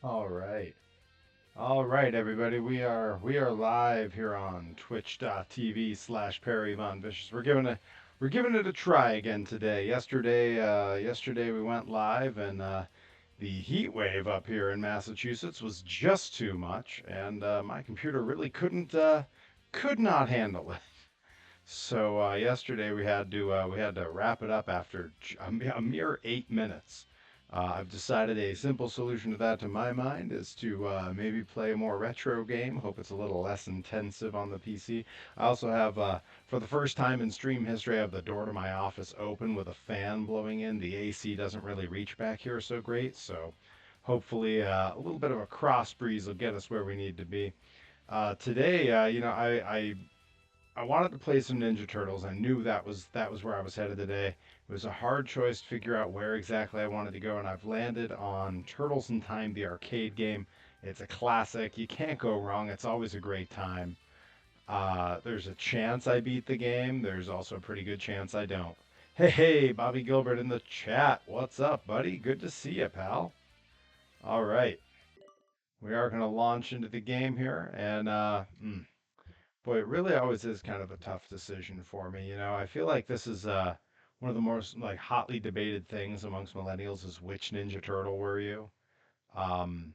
All right. All right, everybody. We are live here on twitch.tv/ Perry Von Vicious. We're giving it a try again today. Yesterday we went live and the heat wave up here in Massachusetts was just too much, and my computer really could not handle it. So yesterday we had to wrap it up after a mere 8 minutes. I've decided a simple solution to that, to my mind, is to maybe play a more retro game. Hope it's a little less intensive on the PC. I also have, for the first time in stream history, I have the door to my office open with a fan blowing in. The AC doesn't really reach back here so great, so hopefully a little bit of a cross breeze will get us where we need to be. Today, I wanted to play some Ninja Turtles. I knew that was where I was headed today. It was a hard choice to figure out where exactly I wanted to go, and I've landed on Turtles in Time, the arcade game. It's a classic. You can't go wrong. It's always a great time. There's a chance I beat the game. There's also a pretty good chance I don't. Hey, Bobby Gilbert in the chat. What's up, buddy? Good to see you, pal. All right. We are going to launch into the game here, and boy, it really always is kind of a tough decision for me. I feel like this is one of the most like hotly debated things amongst millennials is which Ninja Turtle were you? Um,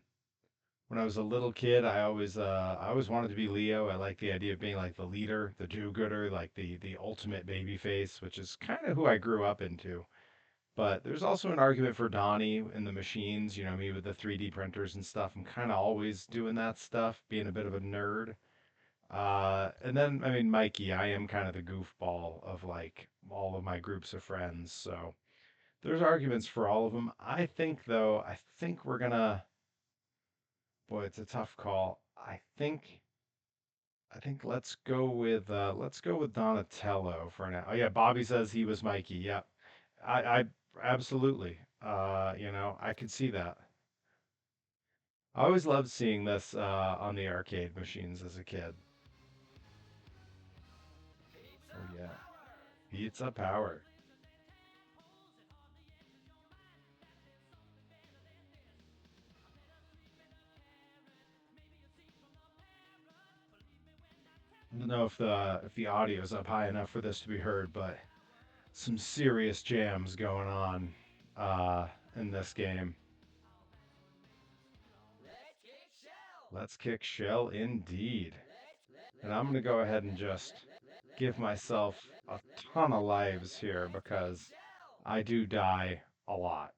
when I was a little kid, I always wanted to be Leo. I like the idea of being like the leader, the do-gooder, like the ultimate baby face, which is kind of who I grew up into. But there's also an argument for Donnie in the machines, me with the 3D printers and stuff. I'm kind of always doing that stuff, being a bit of a nerd. And then, I mean, Mikey, I am kind of the goofball of like all of my groups of friends. So there's arguments for all of them. I think we're gonna, boy, it's a tough call. I think let's go with Donatello for now. Oh yeah, Bobby says he was Mikey. Yep. I absolutely. I could see that. I always loved seeing this on the arcade machines as a kid. Oh yeah. Pizza power. I don't know if the audio is up high enough for this to be heard, but some serious jams going on in this game. Let's kick shell indeed. And I'm gonna go ahead and just give myself a ton of lives here because I do die a lot.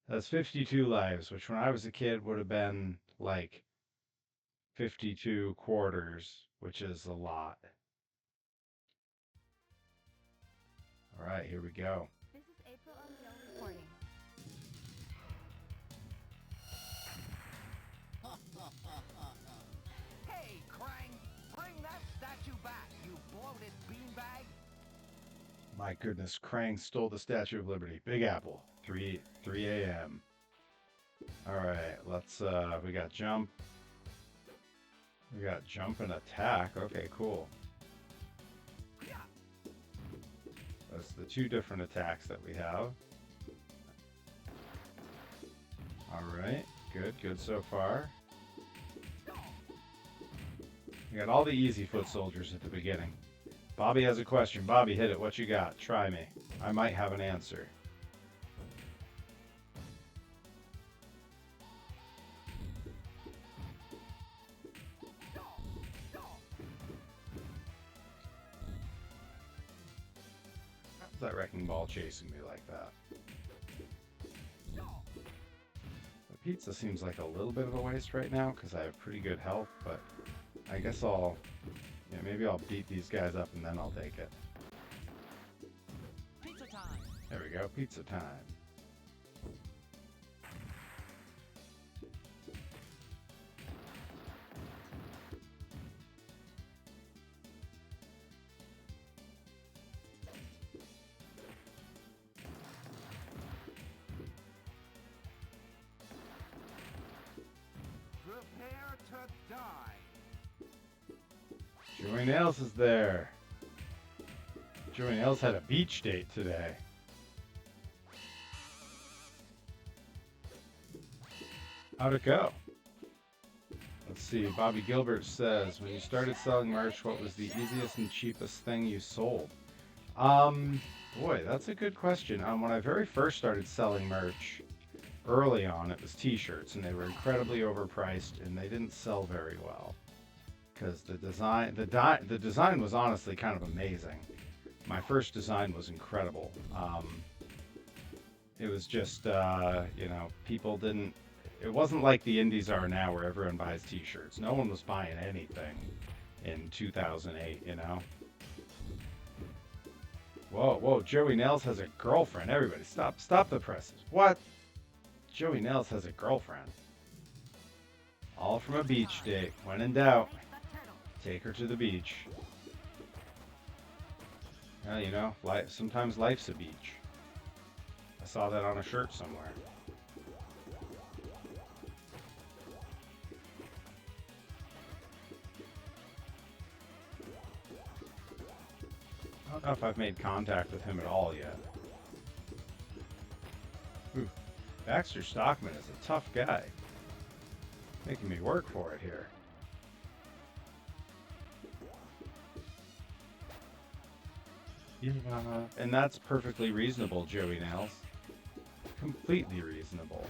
That's 52 lives, which when I was a kid would have been like 52 quarters, which is a lot. All right, here we go. This is April O'Neil reporting. Hey, Krang! Bring that statue back, you bloated beanbag! My goodness, Krang stole the Statue of Liberty. Big Apple, 3 a.m. All right, we got jump and attack. Okay, cool. That's the two different attacks that we have. All right, good so far. We got all the easy foot soldiers at the beginning. Bobby has a question. Bobby, hit it. What you got? Try me. I might have an answer. How's that wrecking ball chasing me like that? The pizza seems like a little bit of a waste right now because I have pretty good health, but I guess maybe I'll beat these guys up and then I'll take it. Pizza time! There we go, pizza time. Prepare to die! Joey Nails is there. Joey Nails had a beach date today. How'd it go? Let's see. Bobby Gilbert says, when you started selling merch, what was the easiest and cheapest thing you sold? Um, Boy, that's a good question. When I very first started selling merch, early on, it was T-shirts, and they were incredibly overpriced, and they didn't sell very well because the design was honestly kind of amazing. My first design was incredible. It was just, people didn't. It wasn't like the indies are now, where everyone buys T-shirts. No one was buying anything in 2008. Whoa, whoa! Joey Nails has a girlfriend. Everybody, stop the presses. What? Joey Nails has a girlfriend. All from a beach date. When in doubt, take her to the beach. Well, sometimes life's a beach. I saw that on a shirt somewhere. I don't know if I've made contact with him at all yet. Ooh, Baxter Stockman is a tough guy. Making me work for it here. Yeah, and that's perfectly reasonable, Joey Nails. Completely reasonable.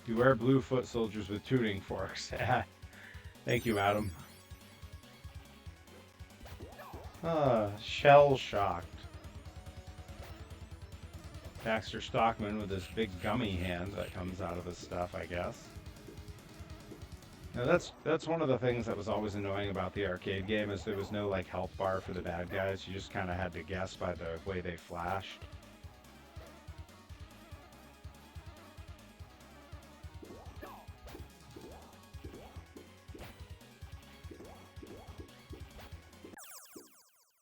Beware blue foot soldiers with tuning forks. Thank you, Adam. Shell shocked. Baxter Stockman with his big gummy hand that comes out of his stuff, I guess. Now that's one of the things that was always annoying about the arcade game, is there was no like health bar for the bad guys. You just kind of had to guess by the way they flashed.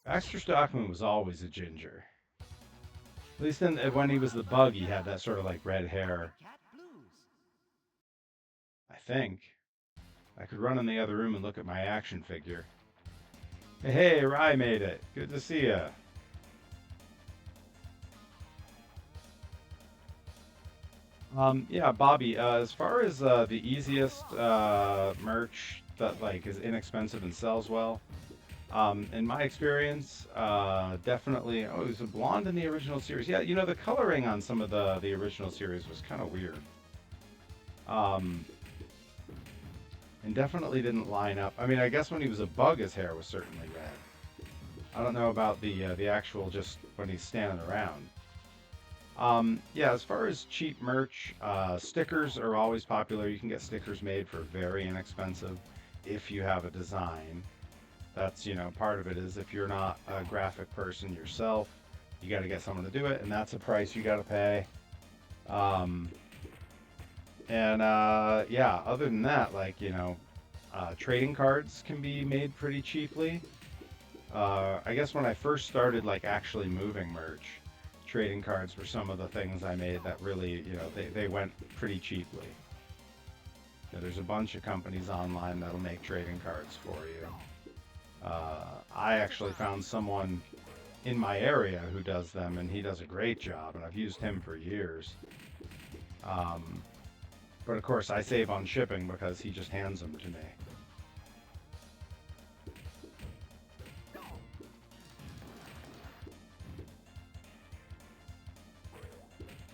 Baxter Stockman was always a ginger. At least when he was the bug, he had that sort of like red hair. I think. I could run in the other room and look at my action figure. Hey, Rye made it. Good to see ya. Yeah, Bobby. As far as the easiest merch that like is inexpensive and sells well, in my experience, definitely. Oh, he's a blonde in the original series. Yeah, the coloring on some of the original series was kind of weird. Um, and definitely didn't line up. I mean, I guess when he was a bug, his hair was certainly red. I don't know about the actual just when he's standing around. Yeah, as far as cheap merch, stickers are always popular. You can get stickers made for very inexpensive if you have a design. That's, part of it is if you're not a graphic person yourself, you got to get someone to do it, and that's a price you got to pay. Yeah, other than that, like, trading cards can be made pretty cheaply. I guess when I first started, like, actually moving merch, trading cards were some of the things I made that really, they went pretty cheaply. There's a bunch of companies online that'll make trading cards for you. I actually found someone in my area who does them, and he does a great job, and I've used him for years. But of course, I save on shipping because he just hands them to me.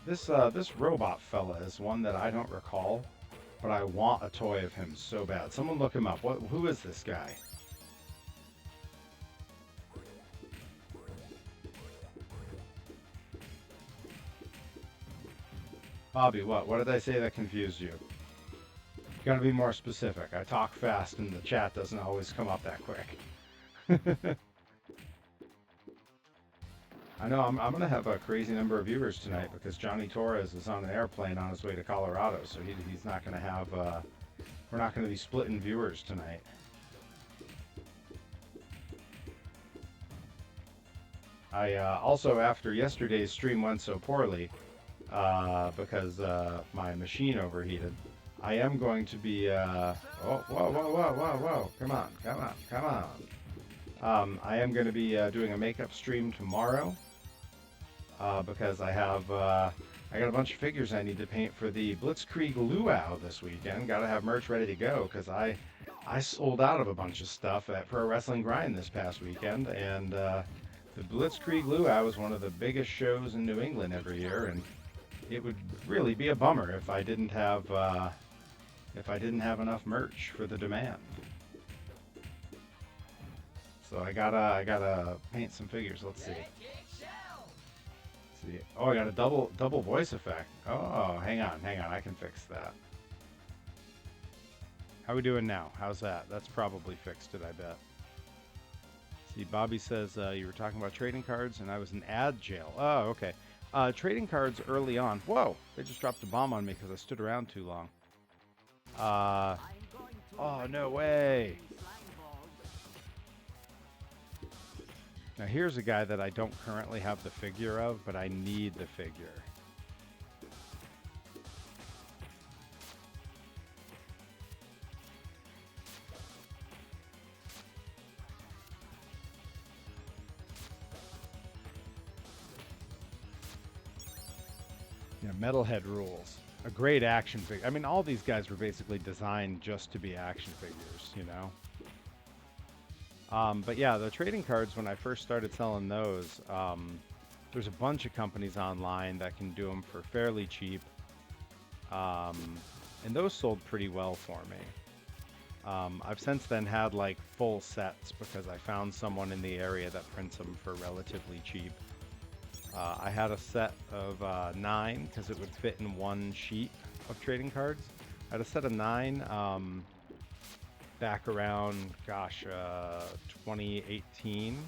This robot fella is one that I don't recall, but I want a toy of him so bad. Someone look him up. Who is this guy? Bobby, what? What did I say that confused you? You gotta be more specific. I talk fast and the chat doesn't always come up that quick. I know I'm gonna have a crazy number of viewers tonight because Johnny Torres is on an airplane on his way to Colorado, so he's not gonna have. We're not gonna be splitting viewers tonight. I also, after yesterday's stream went so poorly, because my machine overheated, I am going to be. Oh, whoa, whoa, whoa, whoa, whoa! Come on, come on, come on! I am going to be doing a makeup stream tomorrow. Because I have I got a bunch of figures I need to paint for the Blitzkrieg Luau this weekend. Got to have merch ready to go because I sold out of a bunch of stuff at Pro Wrestling Grind this past weekend, and the Blitzkrieg Luau is one of the biggest shows in New England every year, and it would really be a bummer if I didn't have enough merch for the demand. So I gotta paint some figures. Let's see. See. Oh, I got a double voice effect. Oh, hang on. I can fix that. How we doing now? How's that? That's probably fixed it, I bet. See, Bobby says you were talking about trading cards, and I was in ad jail. Oh, okay. Trading cards early on. Whoa! They just dropped a bomb on me because I stood around too long. Oh, no way! Now here's a guy that I don't currently have the figure of, but I need the figure. Yeah, Metalhead rules. A great action figure. I mean, all these guys were basically designed just to be action figures, you know? But yeah, the trading cards, when I first started selling those, there's a bunch of companies online that can do them for fairly cheap. And those sold pretty well for me. I've since then had like full sets because I found someone in the area that prints them for relatively cheap. I had a set of 9 because it would fit in one sheet of trading cards. I had a set of 9 back around, gosh, 2018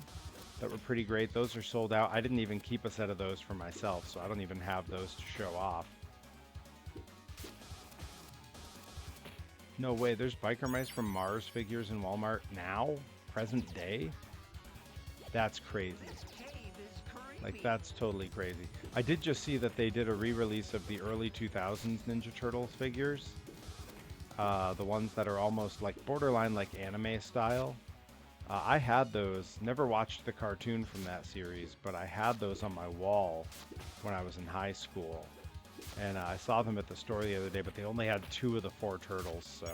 that were pretty great. Those are sold out. I didn't even keep a set of those for myself, so I don't even have those to show off. No way, there's Biker Mice from Mars figures in Walmart now? Present day? That's crazy. Like, that's totally crazy. I did just see that they did a re-release of the early 2000s Ninja Turtles figures. The ones that are almost like borderline like anime style. I had those, never watched the cartoon from that series, but I had those on my wall when I was in high school. And I saw them at the store the other day, but they only had 2 of the 4 turtles, so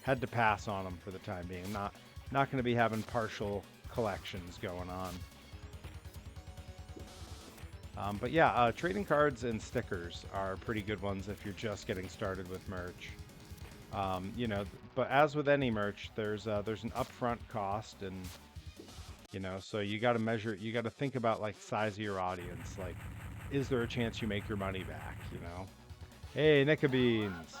had to pass on them for the time being. Not going to be having partial collections going on. But yeah, trading cards and stickers are pretty good ones if you're just getting started with merch. You know, but as with any merch, there's an upfront cost, and you know, so you got to think about like size of your audience. Like, is there a chance you make your money back? You know, hey, Nickabeans.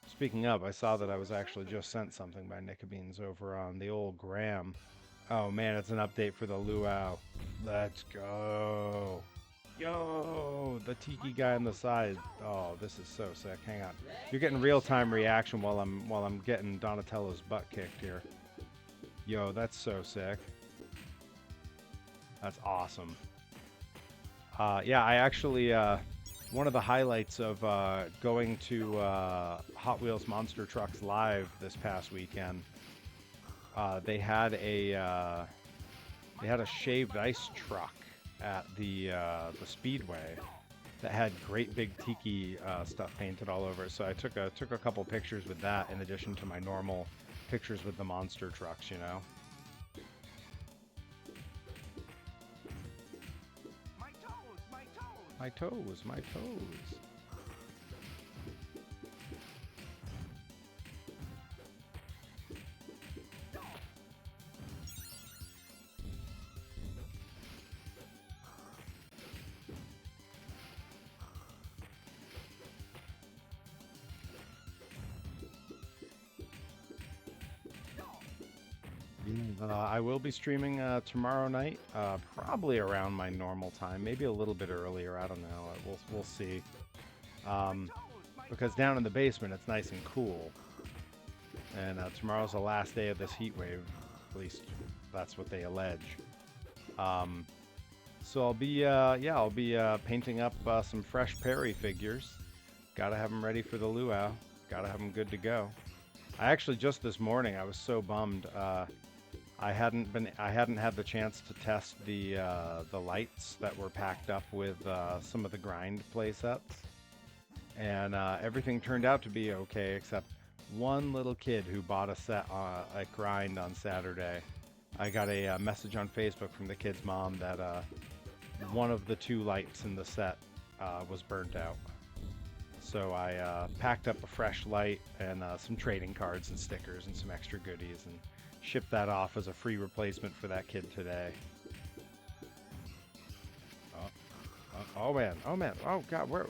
Speaking of, I saw that I was actually just sent something by Nickabeans over on the old gram. Oh man, it's an update for the Luau. Let's go. Yo, the tiki guy on the side. Oh, this is so sick. Hang on. You're getting real-time reaction while I'm getting Donatello's butt kicked here. Yo, that's so sick. That's awesome. Yeah, I actually one of the highlights of going to Hot Wheels Monster Trucks Live this past weekend. They had a shaved ice truck at the speedway that had great big tiki stuff painted all over it. So I took a couple pictures with that in addition to my normal pictures with the monster trucks, you know. My toes, my toes. I will be streaming tomorrow night, probably around my normal time, maybe a little bit earlier. I don't know. We'll see. Because down in the basement, it's nice and cool, and tomorrow's the last day of this heat wave. At least that's what they allege. So I'll be painting up some fresh Perry figures. Gotta have them ready for the luau. Gotta have them good to go. I actually just this morning I was so bummed. I hadn't had the chance to test the lights that were packed up with some of the grind play sets, and everything turned out to be okay except one little kid who bought a set at grind on Saturday. I got a message on Facebook from the kid's mom that one of the two lights in the set was burnt out. So I packed up a fresh light and some trading cards and stickers and some extra goodies and shipped that off as a free replacement for that kid today. Oh man, oh man, oh god, where?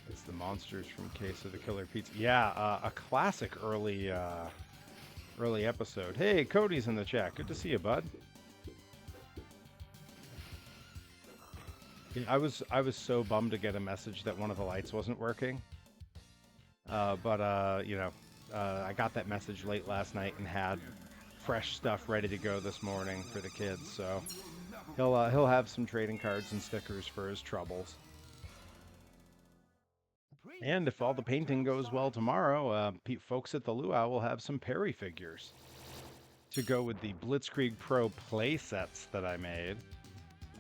It's the monsters from Case of the Killer Pizza. Yeah, a classic early episode. Hey, Cody's in the chat. Good to see you, bud. Yeah, I was so bummed to get a message that one of the lights wasn't working. But you know, I got that message late last night and had fresh stuff ready to go this morning for the kids. So he'll have some trading cards and stickers for his troubles. And if all the painting goes well tomorrow, folks at the Luau will have some Perry figures to go with the Blitzkrieg Pro play sets that I made.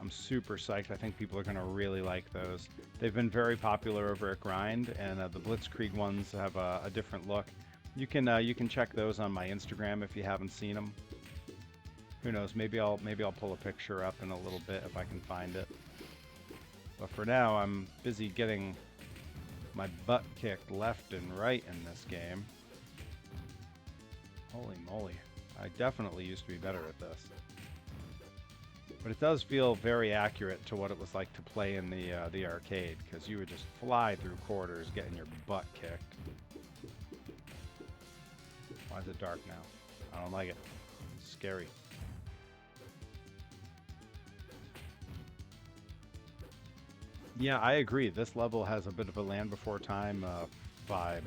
I'm super psyched. I think people are going to really like those. They've been very popular over at Grind, and the Blitzkrieg ones have a different look. You can check those on my Instagram if you haven't seen them. Who knows? Maybe I'll pull a picture up in a little bit if I can find it. But for now, I'm busy getting my butt kicked left and right in this game. Holy moly. I definitely used to be better at this. But it does feel very accurate to what it was like to play in the arcade, because you would just fly through quarters getting your butt kicked. Why is it dark now? I don't like it. It's scary. Yeah, I agree. This level has a bit of a Land Before Time vibe.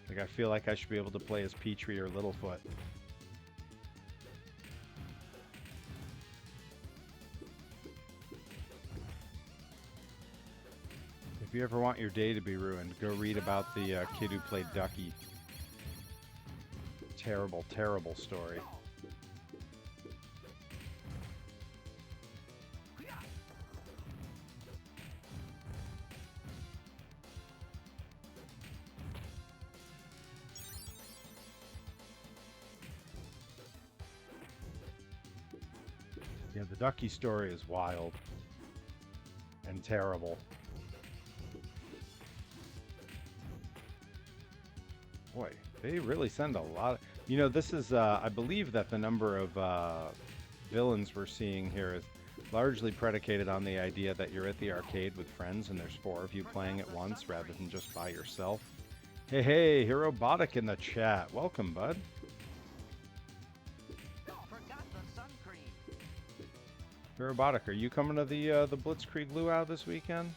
Like, I feel like I should be able to play as Petrie or Littlefoot. If you ever want your day to be ruined, go read about the kid who played Ducky. Terrible, terrible story. Yeah, the Ducky story is wild and terrible. Boy, they really send a lot of... You know, this is, I believe that the number of villains we're seeing here is largely predicated on the idea that you're at the arcade with friends and there's 4 of you playing at once rather than just by yourself. Hey, hey, Herobotic in the chat. Welcome, bud. Herobotic, are you coming to the Blitzkrieg Luau this weekend?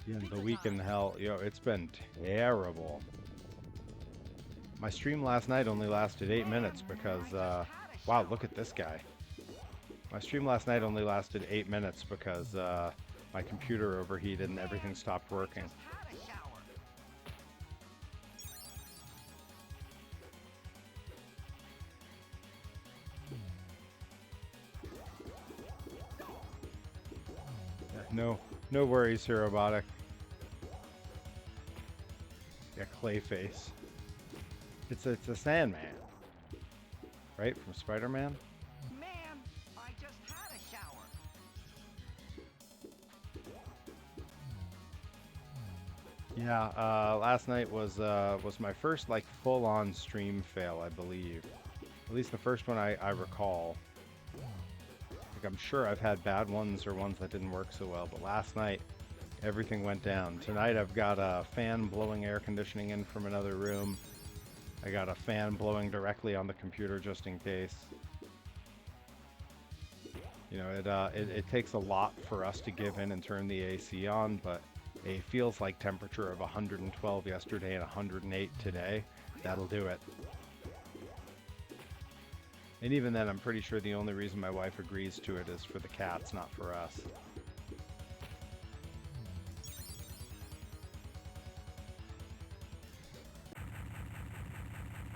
Yeah, the week in hell, yo, it's been terrible. My stream last night only lasted 8 minutes because, wow, look at this guy. My stream last night only lasted 8 minutes because my computer overheated and everything stopped working. No worries, Herobotic. Yeah, Clayface. It's a Sandman, right? From Spider-Man. Man, I just had a shower. Yeah, last night was my first like full-on stream fail, I believe. At least the first one I recall. Like, I'm sure I've had bad ones or ones that didn't work so well, but last night Everything went down. Tonight I've got a fan blowing air conditioning in from another room. I got a fan blowing directly on the computer just in case. You know, it takes a lot for us to give in and turn the AC on, but it feels like temperature of 112 yesterday and 108 today. That'll do it. And even then, I'm pretty sure the only reason my wife agrees to it is for the cats, not for us.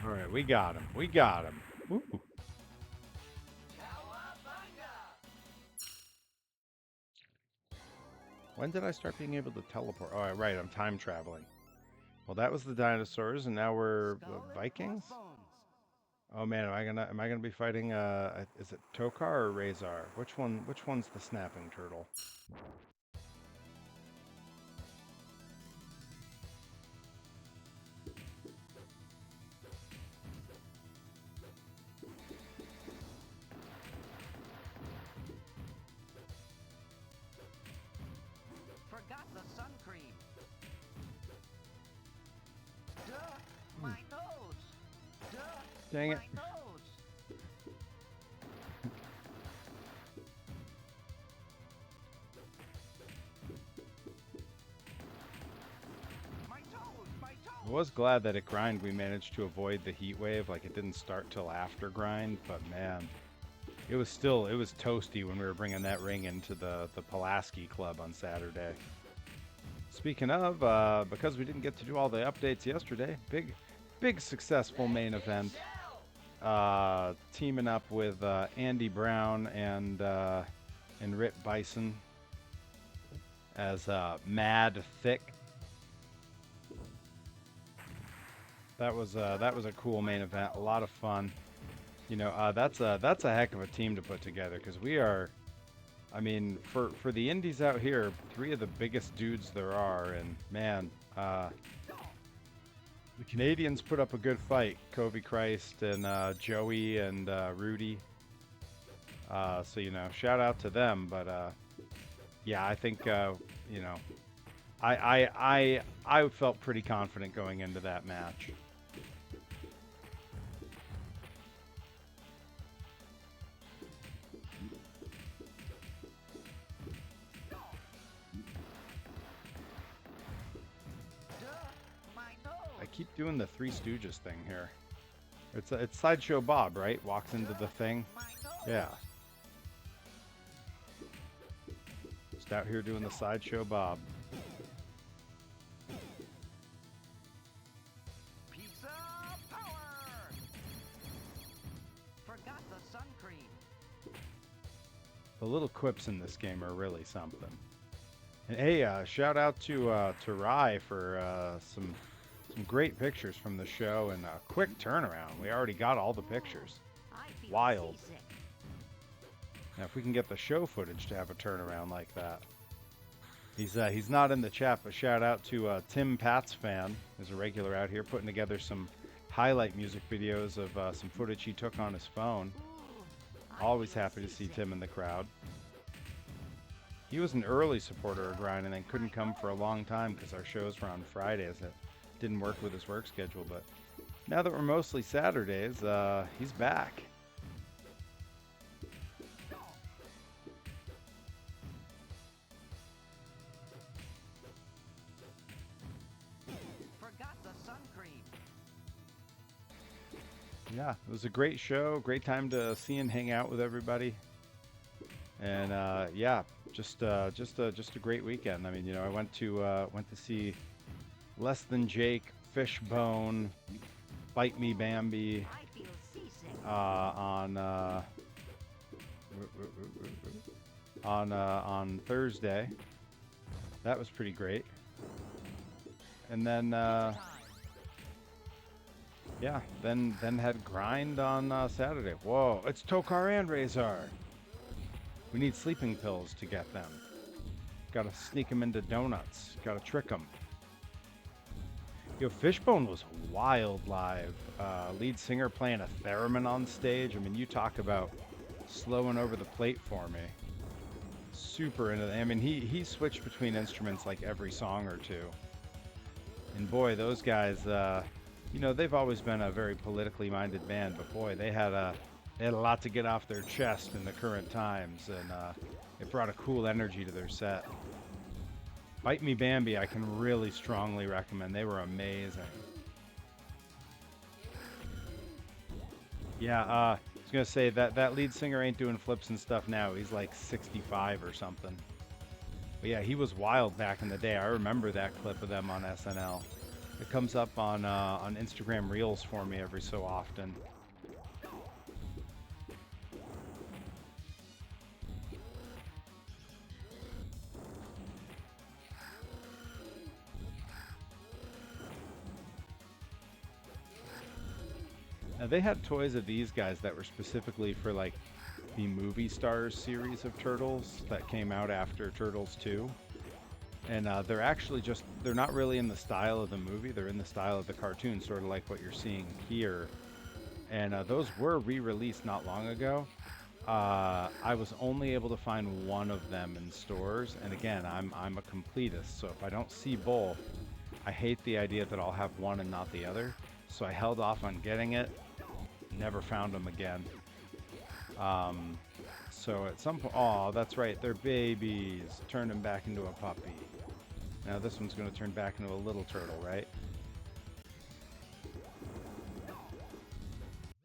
All right, we got him. We got him. Woo. When did I start being able to teleport? Oh, right, I'm time traveling. Well, that was the dinosaurs, and now we're Vikings. Oh man, am I gonna be fighting? Is it Tokar or Razor? Which one's the snapping turtle? Forgot the sun cream. Duh, my nose. Duh, Dang it. my nose. My toes, my I toes. was glad that at grind we managed to avoid the heat wave, like it didn't start till after grind, but man, it was toasty when we were bringing that ring into the Pulaski Club on Saturday. Speaking of, because we didn't get to do all the updates yesterday, big successful main event. Teaming up with Andy Brown and Rit Bison as Mad Thick. That was a cool main event, a lot of fun. You know, that's a heck of a team to put together because we are. I mean, for the indies out here, 3 of the biggest dudes there are, and man, the Canadians put up a good fight. Kobe Christ and Joey and Rudy. So you know, shout out to them. But yeah, I think you know, I felt pretty confident going into that match. I keep doing the Three Stooges thing here. It's Sideshow Bob, right? Walks into the thing. Yeah. Just out here doing the Sideshow Bob. Pizza power. Forgot the sun cream. The little quips in this game are really something. And hey, shout out to Rai for some great pictures from the show and a quick turnaround. We already got all the pictures. Wild. Now, if we can get the show footage to have a turnaround like that. He's not in the chat, but shout out to Tim Pat's fan, who's a regular out here, putting together some highlight music videos of some footage he took on his phone. Always happy to see Tim in the crowd. He was an early supporter of Grind and then couldn't come for a long time because our shows were on Fridays. It didn't work with his work schedule, but now that we're mostly Saturdays, he's back. Forgot the sun cream. Yeah, it was a great show, great time to see and hang out with everybody. And yeah, just a great weekend. I mean, you know, I went to see Less Than Jake, Fishbone, Bite Me Bambi on Thursday. That was pretty great. And then yeah, then had Grind on Saturday. Whoa, it's Tokar and Razor. We need sleeping pills to get them. Gotta sneak them into donuts. Gotta trick them. Yo, Fishbone was wild live. Lead singer playing a theremin on stage. I mean, you talk about slowing over the plate for me. super into. I mean, he switched between instruments like every song or two. And boy, those guys, you know, they've always been a very politically minded band, but boy, they had a lot to get off their chest in the current times, and it brought a cool energy to their set. Bite Me Bambi, I can really strongly recommend. They were amazing. Yeah, I was gonna say that lead singer ain't doing flips and stuff now. He's like 65 or something. But yeah, he was wild back in the day. I remember that clip of them on SNL. It comes up on Instagram Reels for me every so often. Now they had toys of these guys that were specifically for like the Movie Stars series of Turtles that came out after Turtles 2. And they're actually just, they're not really in the style of the movie, they're in the style of the cartoon, sort of like what you're seeing here. And those were re-released not long ago. I was only able to find one of them in stores, and again, I'm a completist, so if I don't see both, I hate the idea that I'll have one and not the other. So I held off on getting it, never found them again. So at some point, oh, that's right, they're babies. Turn them back into a puppy. Now this one's going to turn back into a little turtle, right?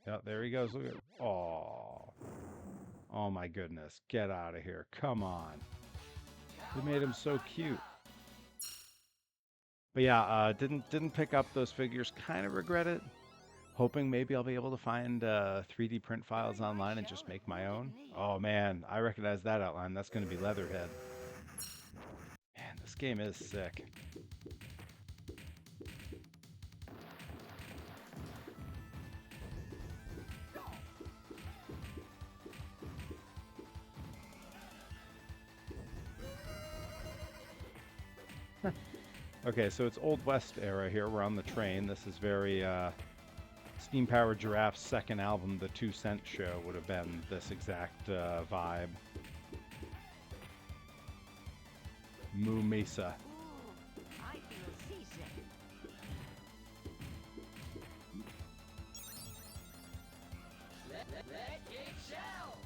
Yeah, there he goes. Look at, oh, oh my goodness, get out of here! Come on, they made him so cute. But yeah, didn't pick up those figures. Kind of regret it. Hoping maybe I'll be able to find 3D print files online and just make my own. Oh man, I recognize that outline. That's going to be Leatherhead. Man, this game is sick. Okay, so it's Old West era here. We're on the train. This is very Steam Powered Giraffe's second album, The 2 Cent Show, would have been this exact vibe. Moo Mesa. I feel seasick. Let it shell.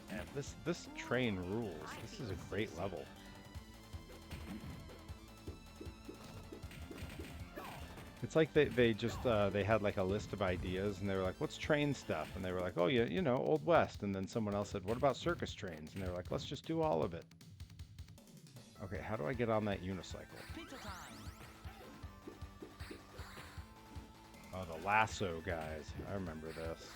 Man, this train rules. This is a great level. It's like they just they had like a list of ideas and they were like, what's train stuff? And they were like, oh yeah, you know, Old West. And then someone else said, what about circus trains? And they were like, let's just do all of it. Okay, how do I get on that unicycle? Pizza time. Oh, the lasso guys. I remember this.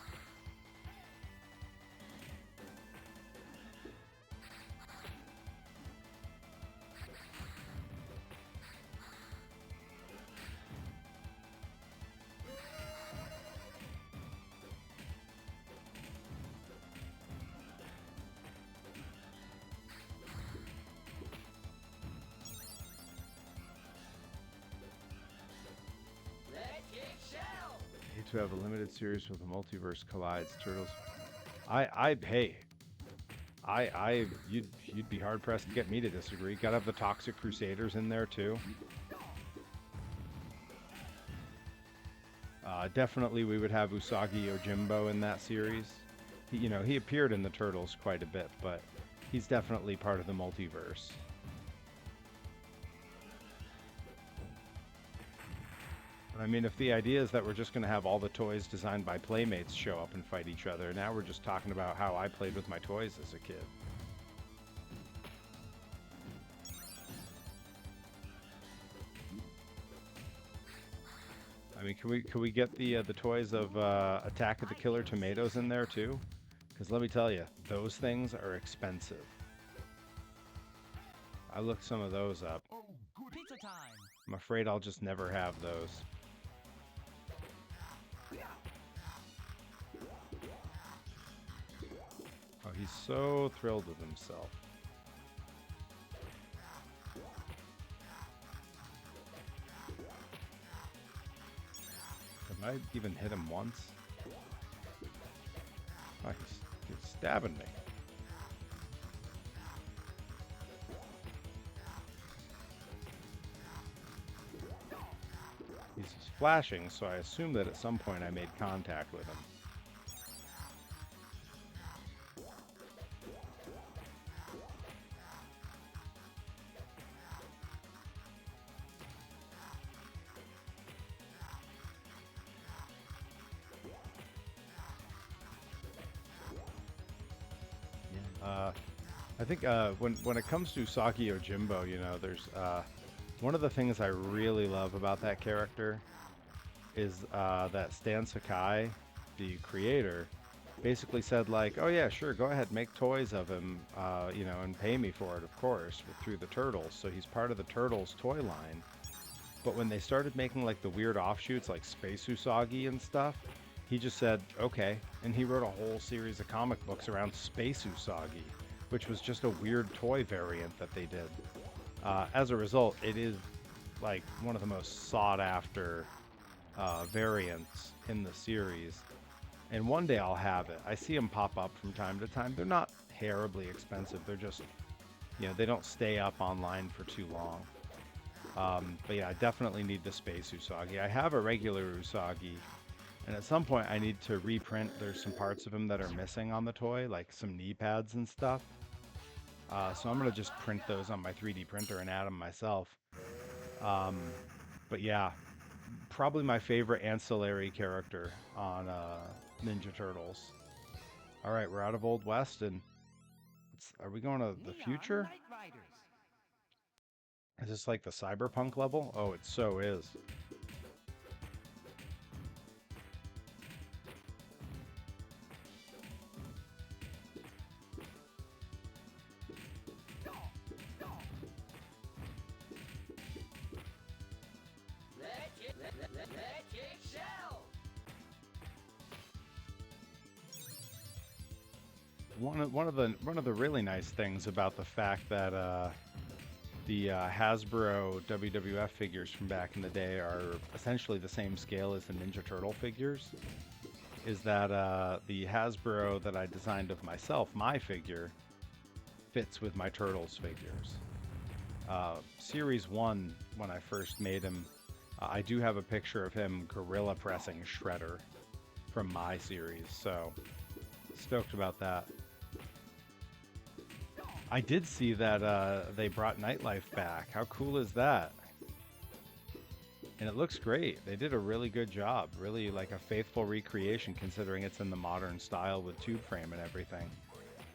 To have a limited series with the multiverse collides turtles. You'd be hard pressed to get me to disagree. Gotta have the Toxic Crusaders in there too. Definitely we would have Usagi Yojimbo in that series. He appeared in the Turtles quite a bit, but he's definitely part of the multiverse. I mean, if the idea is that we're just going to have all the toys designed by Playmates show up and fight each other, now we're just talking about how I played with my toys as a kid. I mean, can we get the toys of Attack of the Killer Tomatoes in there too? Because let me tell you, those things are expensive. I looked some of those up. Oh, good. Pizza time. I'm afraid I'll just never have those. Oh, he's so thrilled with himself. Have I even hit him once? Oh, he's stabbing me. He's flashing, so I assume that at some point I made contact with him. I think when it comes to Saki Yojimbo, you know, there's one of the things I really love about that character is that Stan Sakai, the creator, basically said like, oh yeah, sure, go ahead, make toys of him, you know, and pay me for it, of course, through the Turtles. So he's part of the Turtles toy line. But when they started making like the weird offshoots like Space Usagi and stuff, he just said, okay. And he wrote a whole series of comic books around Space Usagi, which was just a weird toy variant that they did. As a result, it is like one of the most sought after variants in the series. And one day I'll have it. I see them pop up from time to time. They're not terribly expensive. They're just, you know, they don't stay up online for too long. But yeah, I definitely need the Space Usagi. I have a regular Usagi, and at some point I need to reprint. There's some parts of him that are missing on the toy, like some knee pads and stuff. So I'm gonna just print those on my 3D printer and add them myself. But yeah, probably my favorite ancillary character on Ninja Turtles. All right, we're out of Old West, and are we going to the Neon future? Night Riders. Is this like the cyberpunk level? Oh, it so is. Electric Shell. One of the really nice things about the fact that the Hasbro WWF figures from back in the day are essentially the same scale as the Ninja Turtle figures is that the Hasbro that I designed of myself, my figure, fits with my Turtles figures. Series 1, when I first made him, I do have a picture of him gorilla pressing Shredder from my series, so stoked about that. I did see that they brought Nightlife back. How cool is that? And it looks great. They did a really good job. Really like a faithful recreation considering it's in the modern style with tube frame and everything.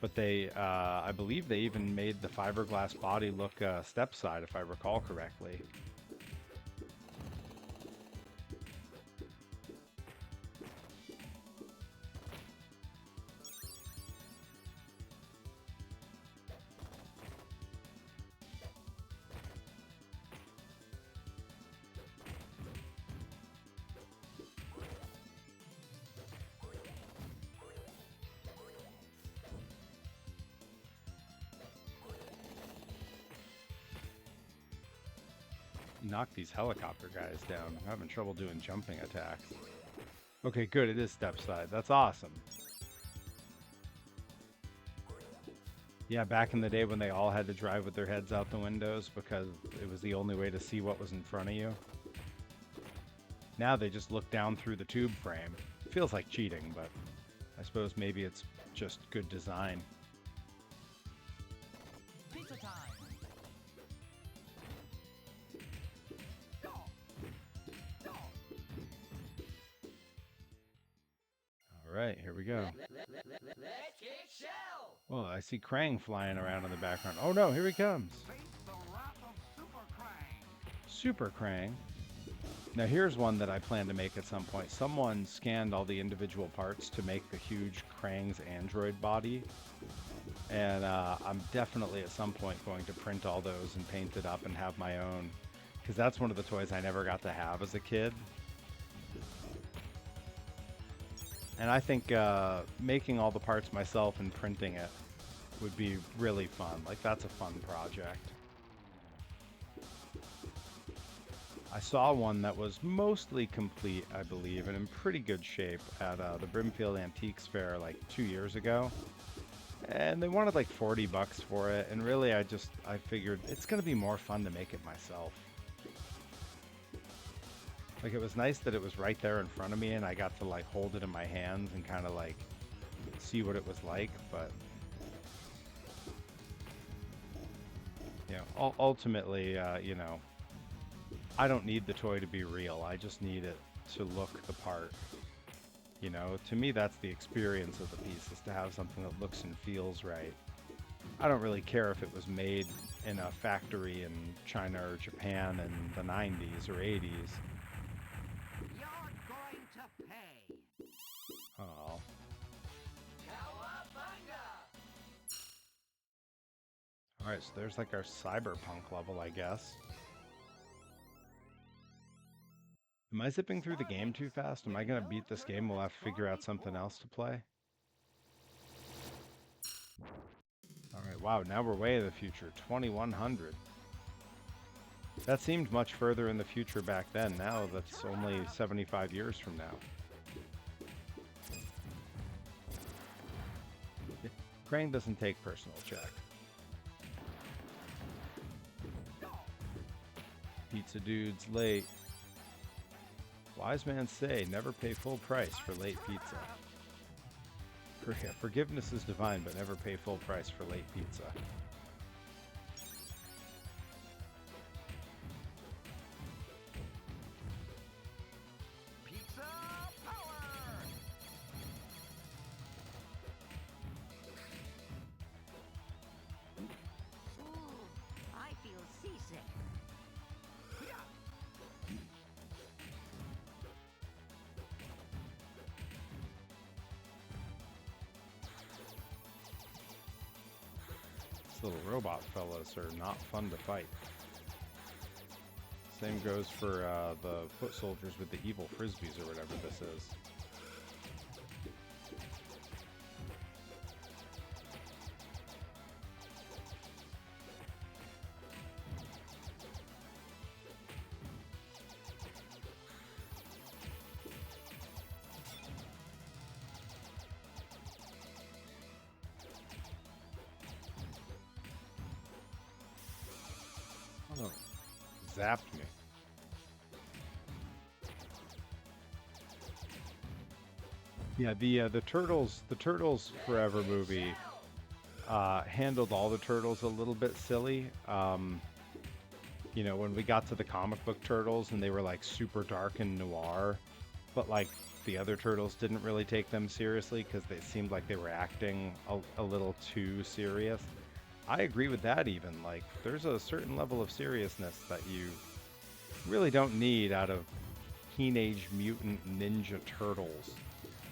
But they, I believe they even made the fiberglass body look step side if I recall correctly. Knock these helicopter guys down. I'm having trouble doing jumping attacks. Okay, good. It is step side. That's awesome. Yeah, back in the day when they all had to drive with their heads out the windows because it was the only way to see what was in front of you. Now they just look down through the tube frame. Feels like cheating, but I suppose maybe it's just good design. Pizza time. All right, here we go. Electric Shell. Oh, I see Krang flying around in the background. Oh no, here he comes. Face the wrath of Super Krang. Super Krang. Now here's one that I plan to make at some point. Someone scanned all the individual parts to make the huge Krang's android body. And I'm definitely at some point going to print all those and paint it up and have my own. Because that's one of the toys I never got to have as a kid. And I think making all the parts myself and printing it would be really fun. Like, that's a fun project. I saw one that was mostly complete, I believe, and in pretty good shape at the Brimfield Antiques Fair like 2 years ago. And they wanted like 40 bucks for it, and really I figured it's gonna be more fun to make it myself. Like, it was nice that it was right there in front of me and I got to like hold it in my hands and kind of like see what it was like, but you know, ultimately, you know, I don't need the toy to be real. I just need it to look the part. You know, to me, that's the experience of the piece, is to have something that looks and feels right. I don't really care if it was made in a factory in China or Japan in the 90s or 80s. You're going to pay. Oh. Cowabunga! Alright, so there's like our cyberpunk level, I guess. Am I zipping through the game too fast? Am I gonna beat this game? We'll have to figure out something else to play. Alright, wow, now we're way in the future. 2100. That seemed much further in the future back then. Now that's only 75 years from now. Crane doesn't take personal check. Pizza dude's late. Wise man say, never pay full price for late pizza. Forgiveness is divine, but never pay full price for late pizza. Pizza power! Ooh, I feel seasick. These little robot fellas are not fun to fight. Same goes for the foot soldiers with the evil frisbees or whatever this is. Oh, zapped me. Yeah, the Turtles Forever movie handled all the turtles a little bit silly. You know, when we got to the comic book turtles and they were like super dark and noir, but like the other turtles didn't really take them seriously because they seemed like they were acting a little too serious. I agree with that even. Like, there's a certain level of seriousness that you really don't need out of Teenage Mutant Ninja Turtles,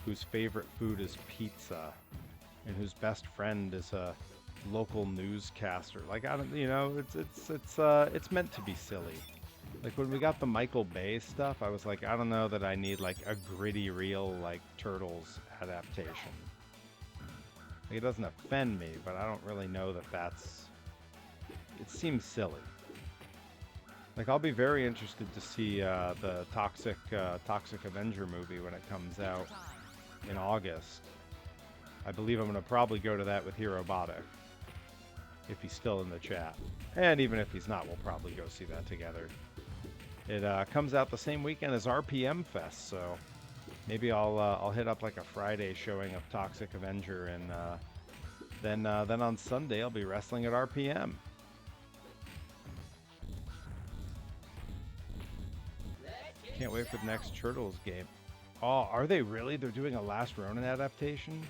whose favorite food is pizza, and whose best friend is a local newscaster. Like, I don't, you know, it's meant to be silly. Like, when we got the Michael Bay stuff, I was like, I don't know that I need like a gritty, real like Turtles adaptation. Like, it doesn't offend me, but I don't really know that that's... It seems silly. Like, I'll be very interested to see the Toxic Avenger movie when it comes out in August. I believe I'm going to probably go to that with Hirobotic, if he's still in the chat. And even if he's not, we'll probably go see that together. It comes out the same weekend as RPM Fest, so maybe I'll hit up like a Friday showing of Toxic Avenger, and then on Sunday I'll be wrestling at RPM. Can't wait for the next Turtles game. Oh, are they really? They're doing a Last Ronin adaptation?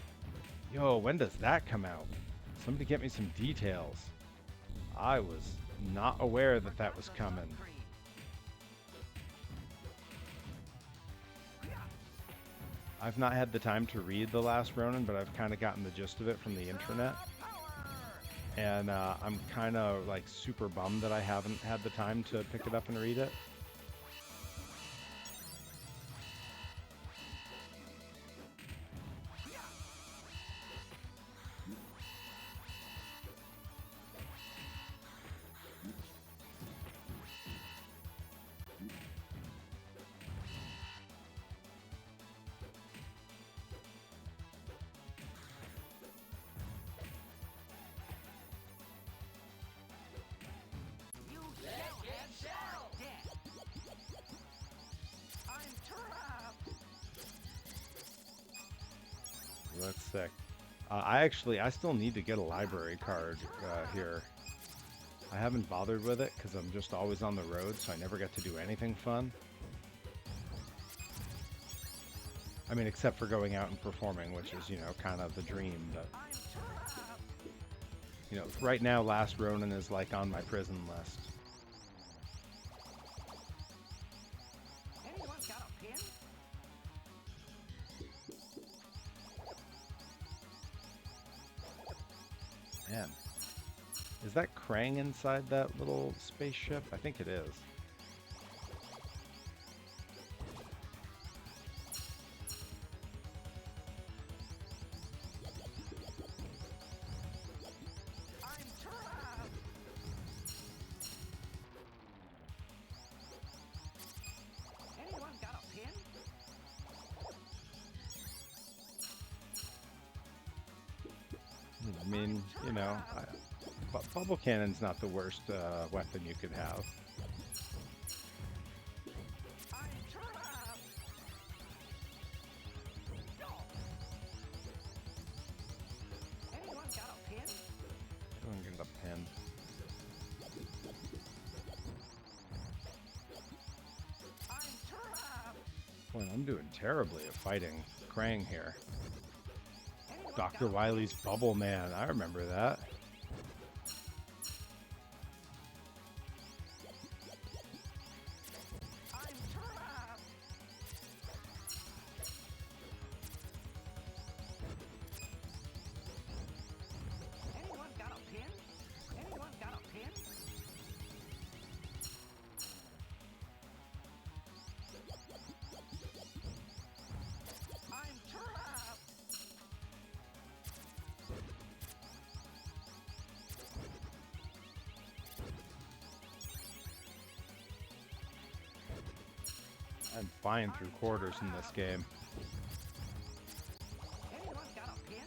Yo, when does that come out? Somebody get me some details. I was not aware that that was coming. I've not had the time to read The Last Ronin, but I've kind of gotten the gist of it from the internet. And I'm kind of like super bummed that I haven't had the time to pick it up and read it. You shall dead. I'm trapped. That's sick. I still need to get a library card here. I haven't bothered with it because I'm just always on the road, so I never get to do anything fun. I mean, except for going out and performing, which is, you know, kind of the dream. But, I'm trapped. you know, right now, Last Ronin is like on my prison list. Anyone got a pin? Man, is that Krang inside that little spaceship? I think it is. I'm trapped. Anyone got a pin? I mean, you know, bubble cannon's not the worst weapon you could have. I'm trapped. Anyone got a pin? I'm gonna get a pin. I'm trapped. Boy, I'm doing terribly at fighting Krang here. Anyone Dr. got a Wily's Bubble Man, I remember that. I'm trapped. Anyone got a pin? Anyone got a pin? I'm trapped. I'm flying through quarters in this game. Anyone got a pin?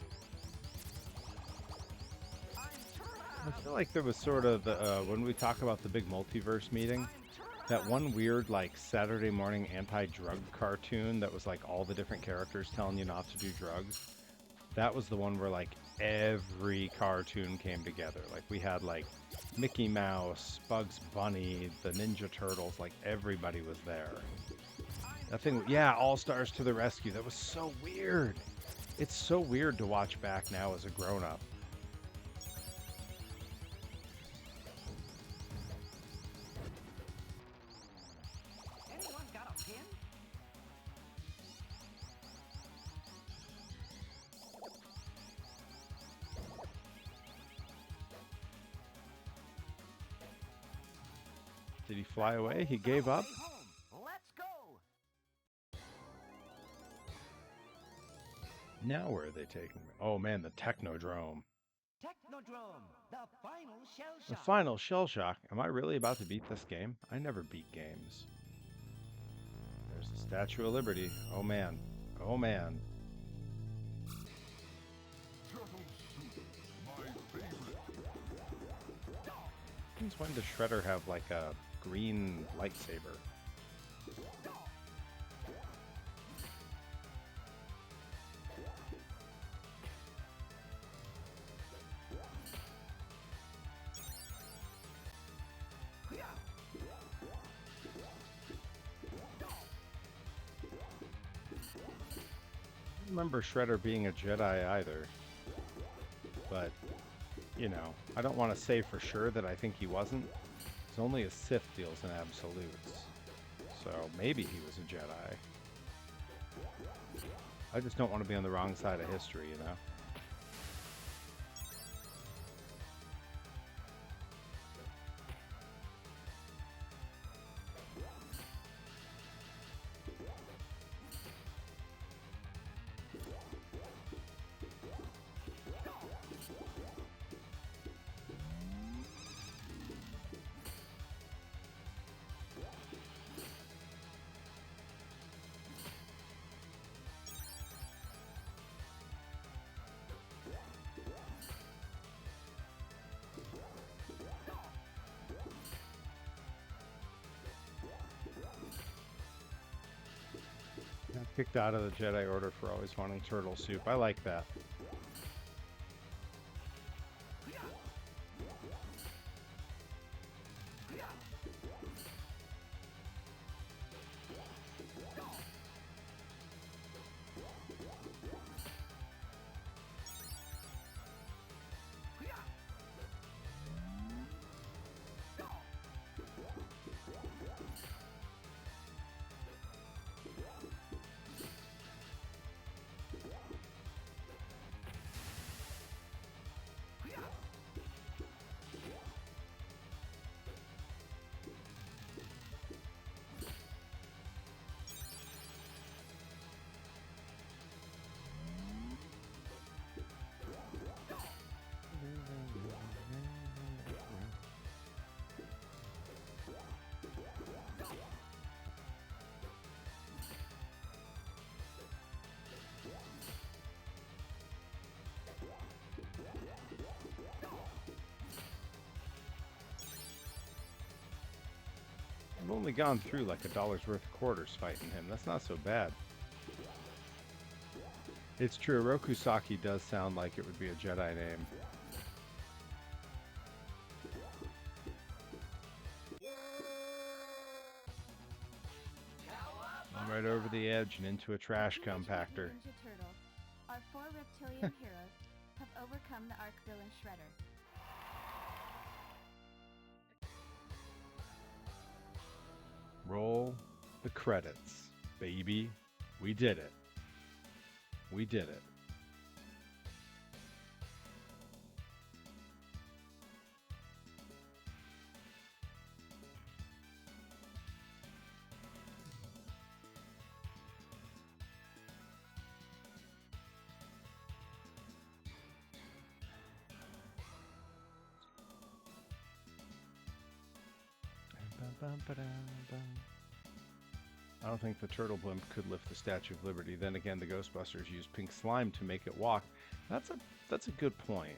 I'm I trapped. feel like there was sort of the, when we talk about the big multiverse meeting, that one weird like Saturday morning anti-drug cartoon that was like all the different characters telling you not to do drugs. That was the one where like every cartoon came together. Like we had like Mickey Mouse, Bugs Bunny, the Ninja Turtles, like everybody was there. That thing, yeah, All Stars to the Rescue. That was so weird. It's so weird to watch back now as a grown-up. Anyone got a pin? Did he fly away? He gave up? Way home. Let's go. Now where are they taking me? Oh man, the Technodrome. Technodrome, the final shell The shock. final shell shock. Am I really about to beat this game? I never beat games. There's the Statue of Liberty. Oh man. Oh man. Since when does Shredder have like a green lightsaber? I don't remember Shredder being a Jedi either. But, you know, I don't want to say for sure that I think he wasn't. It's only a Sith deals in absolutes. So maybe he was a Jedi. I just don't want to be on the wrong side of history, you know? Got kicked out of the Jedi Order for always wanting turtle soup. I like that. I've only gone through like $1 worth of quarters fighting him. That's not so bad. It's true, Rokusaki does sound like it would be a Jedi name. I'm right over the edge and into a trash compactor. Ninja Turtles, our 4 reptilian heroes have overcome the Arc Villain Shredder. Roll the credits, baby. We did it. We did it. I don't think the turtle blimp could lift the Statue of Liberty. Then again, the Ghostbusters used pink slime to make it walk. That's a good point.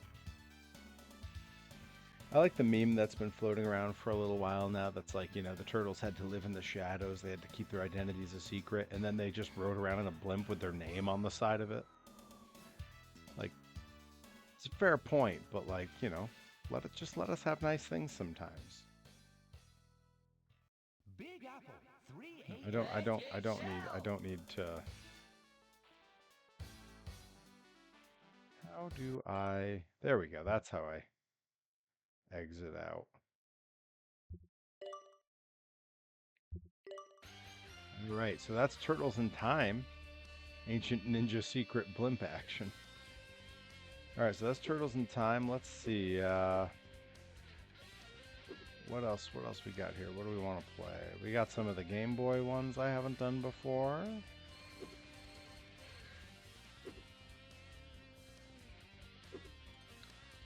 I like the meme that's been floating around for a little while now that's like, you know, the turtles had to live in the shadows, they had to keep their identities a secret, and then they just rode around in a blimp with their name on the side of it. Like, it's a fair point, but like, you know, let us have nice things sometimes. Big Apple, 3 I don't need to. How do I? There we go. That's how I exit out. All right, so that's Turtles in Time, Ancient Ninja Secret Blimp action. All right, so that's Turtles in Time. Let's see. What else we got here? What do we want to play? We got some of the Game Boy ones I haven't done before.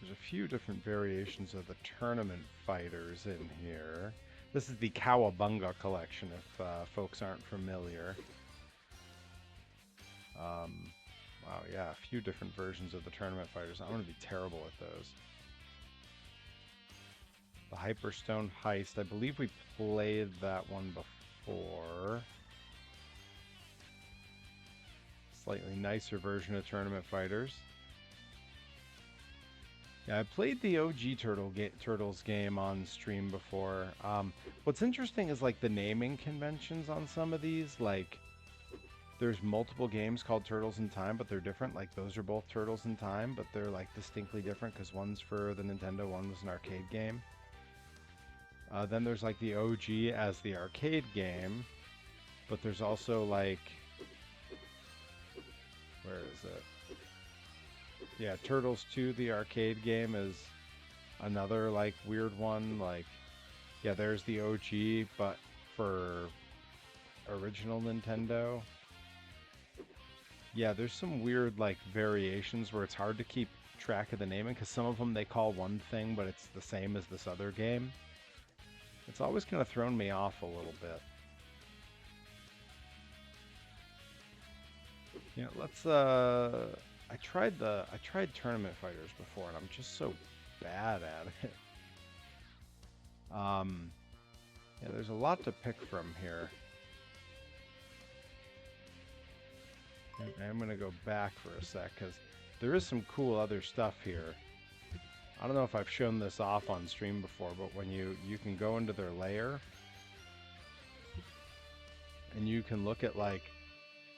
There's a few different variations of the tournament fighters in here. This is the Cowabunga collection if folks aren't familiar. Wow, yeah, a few different versions of the tournament fighters. I'm going to be terrible at those. The Hyperstone Heist. I believe we played that one before. Slightly nicer version of Tournament Fighters. Yeah, I played the OG Turtles game on stream before. What's interesting is like the naming conventions on some of these. Like, there's multiple games called Turtles in Time, but they're different. Like, those are both Turtles in Time, but they're like distinctly different because one's for the Nintendo, one was an arcade game. Then there's like the OG as the arcade game, but there's also like Where is it? Yeah, Turtles 2, the arcade game, is another like weird one. Like, yeah, there's the OG, but for original Nintendo. Yeah, there's some weird like variations where it's hard to keep track of the naming because some of them they call one thing, but it's the same as this other game. It's always kind of thrown me off a little bit. Yeah, let's I tried Tournament Fighters before and I'm just so bad at it. Yeah, there's a lot to pick from here. I'm gonna go back for a sec because there is some cool other stuff here. I don't know if I've shown this off on stream before, but when you can go into their lair and you can look at like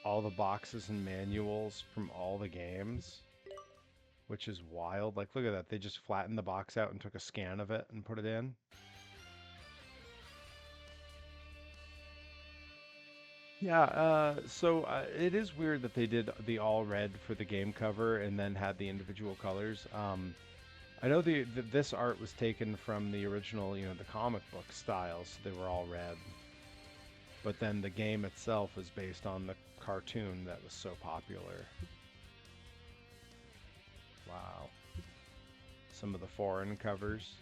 all the boxes and manuals from all the games, which is wild. Like, look at that. They just flattened the box out and took a scan of it and put it in. Yeah, so it is weird that they did the all red for the game cover and then had the individual colors. I know this art was taken from the original, the comic book style, so they were all red. But then the game itself is based on the cartoon that was so popular. Wow. Some of the foreign covers.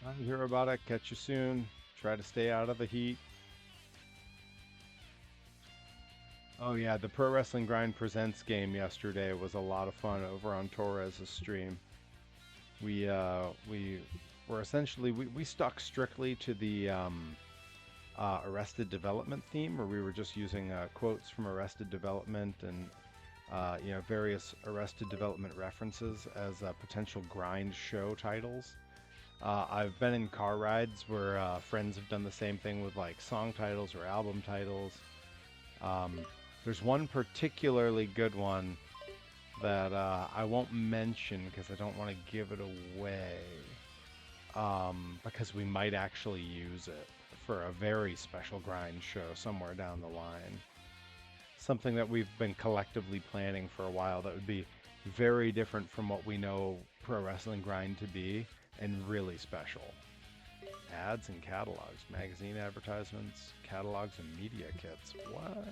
I'll hear about it. Catch you soon. Try to stay out of the heat. Oh yeah, the Pro Wrestling Grind Presents game yesterday was a lot of fun over on Torres' stream. We were essentially we stuck strictly to the Arrested Development theme, where we were just using quotes from Arrested Development and various Arrested Development references as potential grind show titles. I've been in car rides where friends have done the same thing with like song titles or album titles. There's one particularly good one that I won't mention because I don't want to give it away, because we might actually use it for a very special grind show somewhere down the line. Something that we've been collectively planning for a while that would be very different from what we know Pro Wrestling Grind to be, and really special. Ads and catalogs, magazine advertisements, catalogs and media kits. What?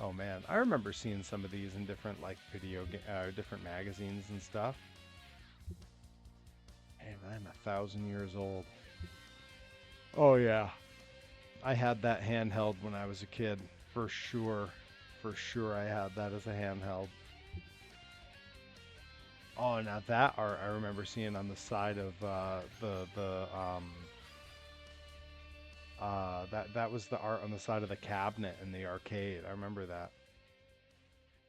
Oh man, I remember seeing some of these in different like different magazines and stuff. Man, I'm 1,000 years old. Oh yeah, I had that handheld when I was a kid, for sure. For sure, I had that as a handheld. Oh, now that art I remember seeing on the side of that was the art on the side of the cabinet in the arcade. I remember that.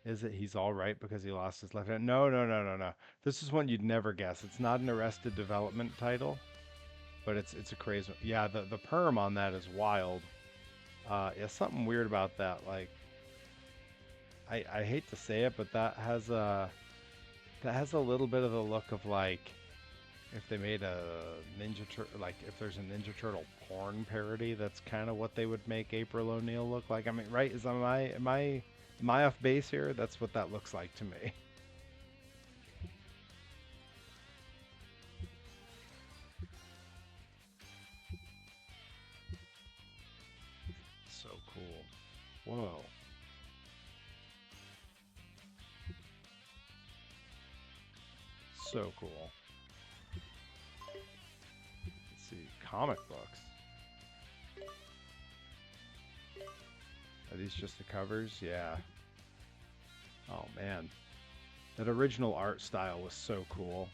Is it he's all right because he lost his left hand? No, no, no, no, no. This is one you'd never guess. It's not an Arrested Development title, but it's a crazy one. Yeah, the perm on that is wild. Yeah, something weird about that. Like, I hate to say it, but that has a little bit of the look of like if they made a like if there's a Ninja Turtle porn parody, that's kind of what they would make April O'Neil look like. I mean, right? Am I off base here? That's what that looks like to me. So cool. Whoa. So cool. Let's see, comic books. Are these just the covers? Yeah. Oh man. That original art style was so cool.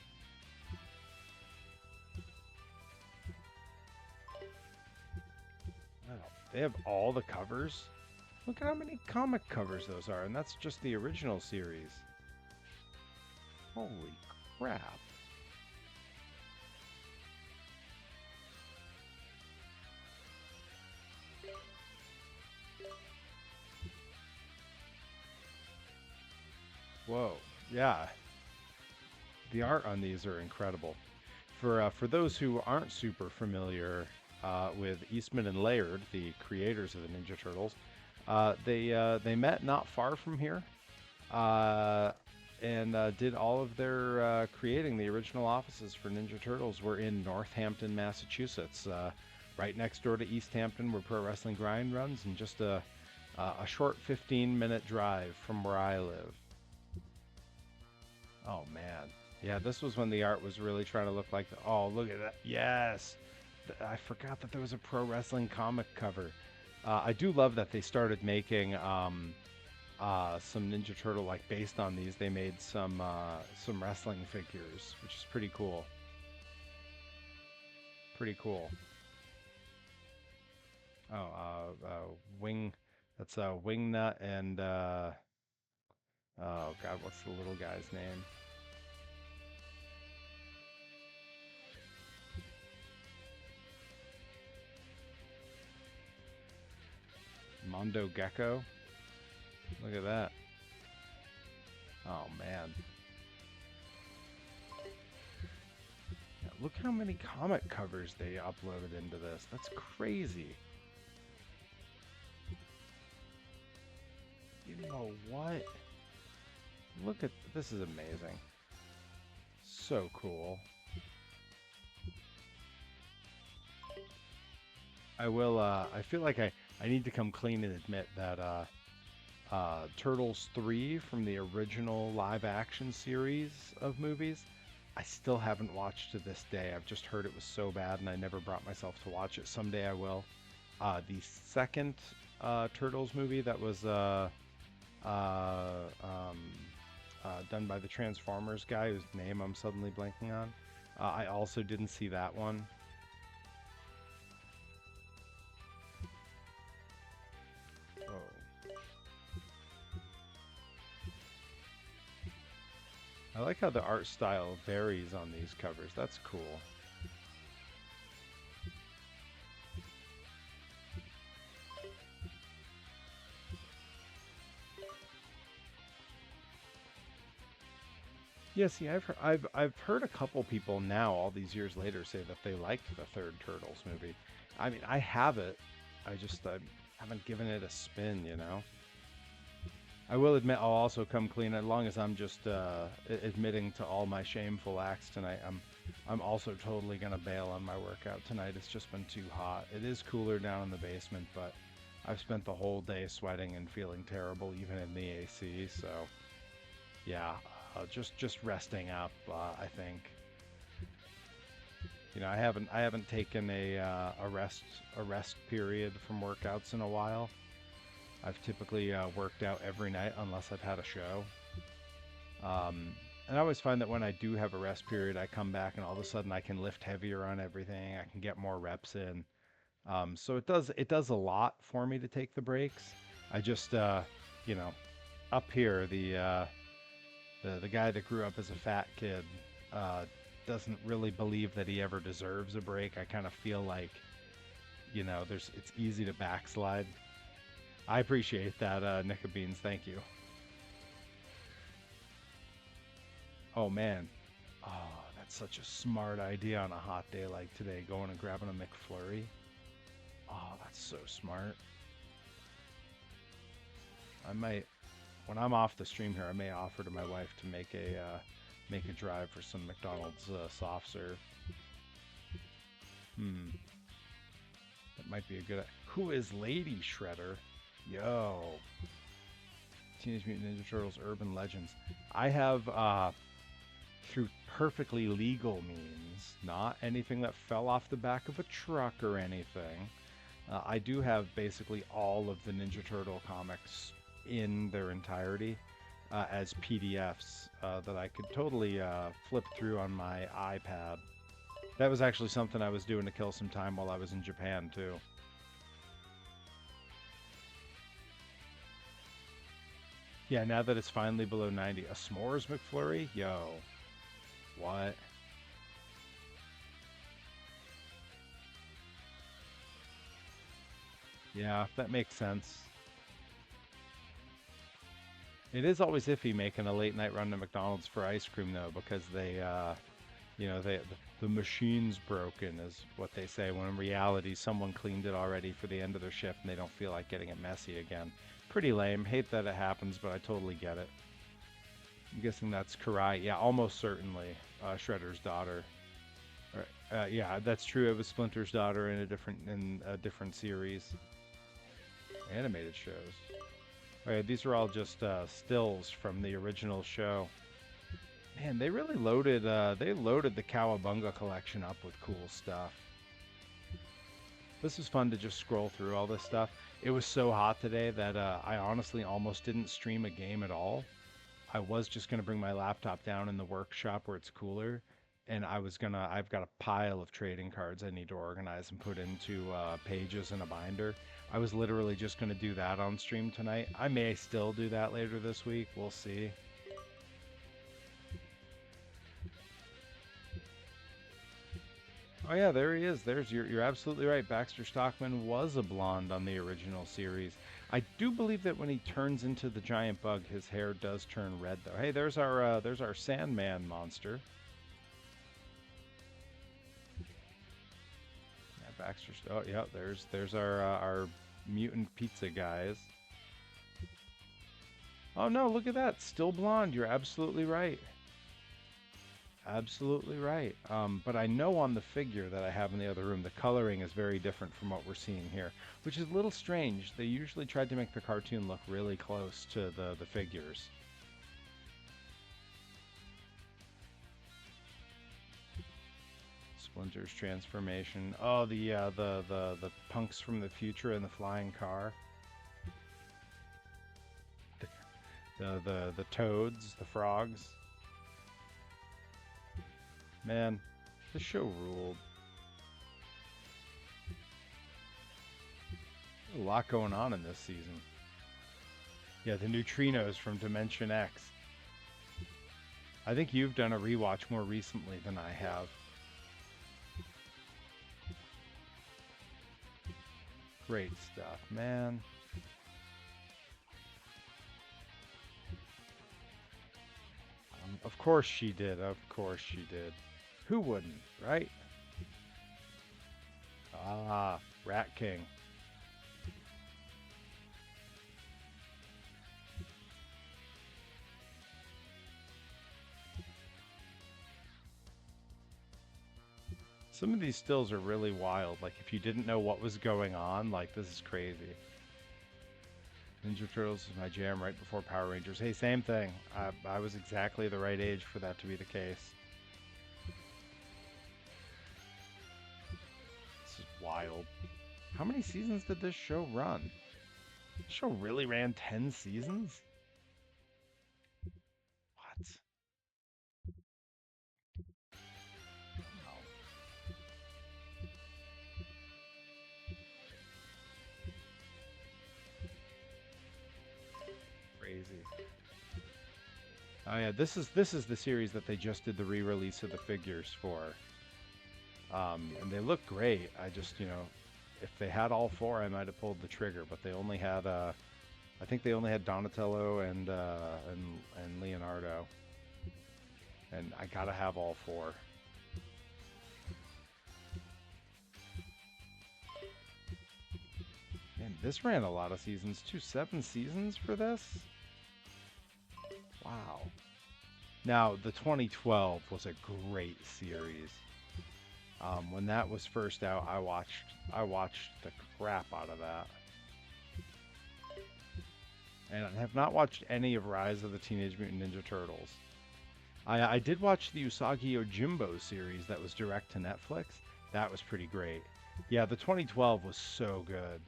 Wow. They have all the covers? Look at how many comic covers those are, and that's just the original series. Holy crap. Whoa. Whoa. Yeah. The art on these are incredible. For those who aren't super familiar with Eastman and Laird, the creators of the Ninja Turtles, they met not far from here, uh, and did all of their creating. The original offices for Ninja Turtles were in Northampton, Massachusetts, right next door to East Hampton, where Pro Wrestling Grind runs, and just a short 15-minute drive from where I live. Oh man. Yeah, this was when the art was really trying to look like the, oh, look at that. Yes. I forgot that there was a pro wrestling comic cover. I do love that they started making some Ninja Turtle like based on these. They made some wrestling figures, which is pretty cool. Pretty cool. Oh, Wing, that's Wingnut and oh God, what's the little guy's name? Mondo Gecko. Look at that. Oh man. Yeah, look how many comic covers they uploaded into this. That's crazy. You know what? Look at this is amazing. So cool. I feel like I need to come clean and admit that Turtles 3 from the original live action series of movies, I still haven't watched to this day. I've just heard it was so bad and I never brought myself to watch it. Someday I will. The second Turtles movie that was done by the Transformers guy whose name I'm suddenly blanking on. I also didn't see that one. Oh. I like how the art style varies on these covers. That's cool. Yeah, see, I've heard a couple people now, all these years later, say that they liked the third Turtles movie. I mean, I have it. I haven't given it a spin, you know. I will admit, I'll also come clean as long as I'm just admitting to all my shameful acts tonight. I'm also totally gonna bail on my workout tonight. It's just been too hot. It is cooler down in the basement, but I've spent the whole day sweating and feeling terrible, even in the AC. So, yeah, just resting up. I think. You know, I haven't taken a rest period from workouts in a while. I've typically worked out every night unless I've had a show. And I always find that when I do have a rest period, I come back and all of a sudden I can lift heavier on everything. I can get more reps in. So it does a lot for me to take the breaks. I just you know, up here the guy that grew up as a fat kid doesn't really believe that he ever deserves a break. I kind of feel like, you know, it's easy to backslide. I appreciate that, Nicka Beans. Thank you. Oh man. Oh, that's such a smart idea on a hot day like today, going and grabbing a McFlurry. Oh, that's so smart. I might, when I'm off the stream here, I may offer to my wife to make a drive for some McDonald's soft serve. That might be a good. Who is Lady Shredder? Yo. Teenage Mutant Ninja Turtles Urban Legends. I have through perfectly legal means, not anything that fell off the back of a truck or anything. I do have basically all of the Ninja Turtle comics in their entirety as PDFs that I could totally flip through on my iPad. That was actually something I was doing to kill some time while I was in Japan, too. Yeah, now that it's finally below 90. A s'mores McFlurry? Yo. What? Yeah, that makes sense. It is always iffy making a late night run to McDonald's for ice cream though, because they, you know, the machine's broken is what they say. When in reality, someone cleaned it already for the end of their shift, and they don't feel like getting it messy again. Pretty lame. Hate that it happens, but I totally get it. I'm guessing that's Karai. Yeah, almost certainly Shredder's daughter. Yeah, that's true. It was Splinter's daughter in a different series. Animated shows. Okay, these are all just stills from the original show. Man, they really loaded the Cowabunga collection up with cool stuff. This was fun to just scroll through all this stuff. It was so hot today that I honestly almost didn't stream a game at all. I was just gonna bring my laptop down in the workshop where it's cooler, and I've got a pile of trading cards I need to organize and put into pages in a binder. I was literally just gonna do that on stream tonight. I may still do that later this week. We'll see. Oh yeah, there he is. You're absolutely right. Baxter Stockman was a blonde on the original series. I do believe that when he turns into the giant bug, his hair does turn red though. Hey, there's our Sandman monster. Yeah, Baxter. Oh yeah, there's our mutant pizza guys. Oh no, look at that. Still blonde. You're absolutely right. Absolutely right. But I know on the figure that I have in the other room, the coloring is very different from what we're seeing here, which is a little strange. They usually tried to make the cartoon look really close to the figures. Splinter's transformation. Oh, the punks from the future in the flying car. The toads, the frogs. Man, the show ruled. A lot going on in this season. Yeah, the neutrinos from Dimension X. I think you've done a rewatch more recently than I have. Great stuff, man. Of course she did. Of course she did. Who wouldn't, right? Ah, Rat King. Some of these stills are really wild. Like, if you didn't know what was going on, like, this is crazy. Ninja Turtles is my jam right before Power Rangers. Hey, same thing. I was exactly the right age for that to be the case. This is wild. How many seasons did this show run? This show really ran 10 seasons? What? Wow. Crazy. Oh yeah, this is the series that they just did the re-release of the figures for. And they look great. I just, if they had all four, I might have pulled the trigger, but they only had I think they only had Donatello and Leonardo. And I gotta have all four. Man, this ran a lot of seasons too. 7 seasons for this? Wow. Now, the 2012 was a great series. When that was first out, I watched the crap out of that. And I have not watched any of Rise of the Teenage Mutant Ninja Turtles. I did watch the Usagi Yojimbo series that was direct to Netflix. That was pretty great. Yeah, the 2012 was so good.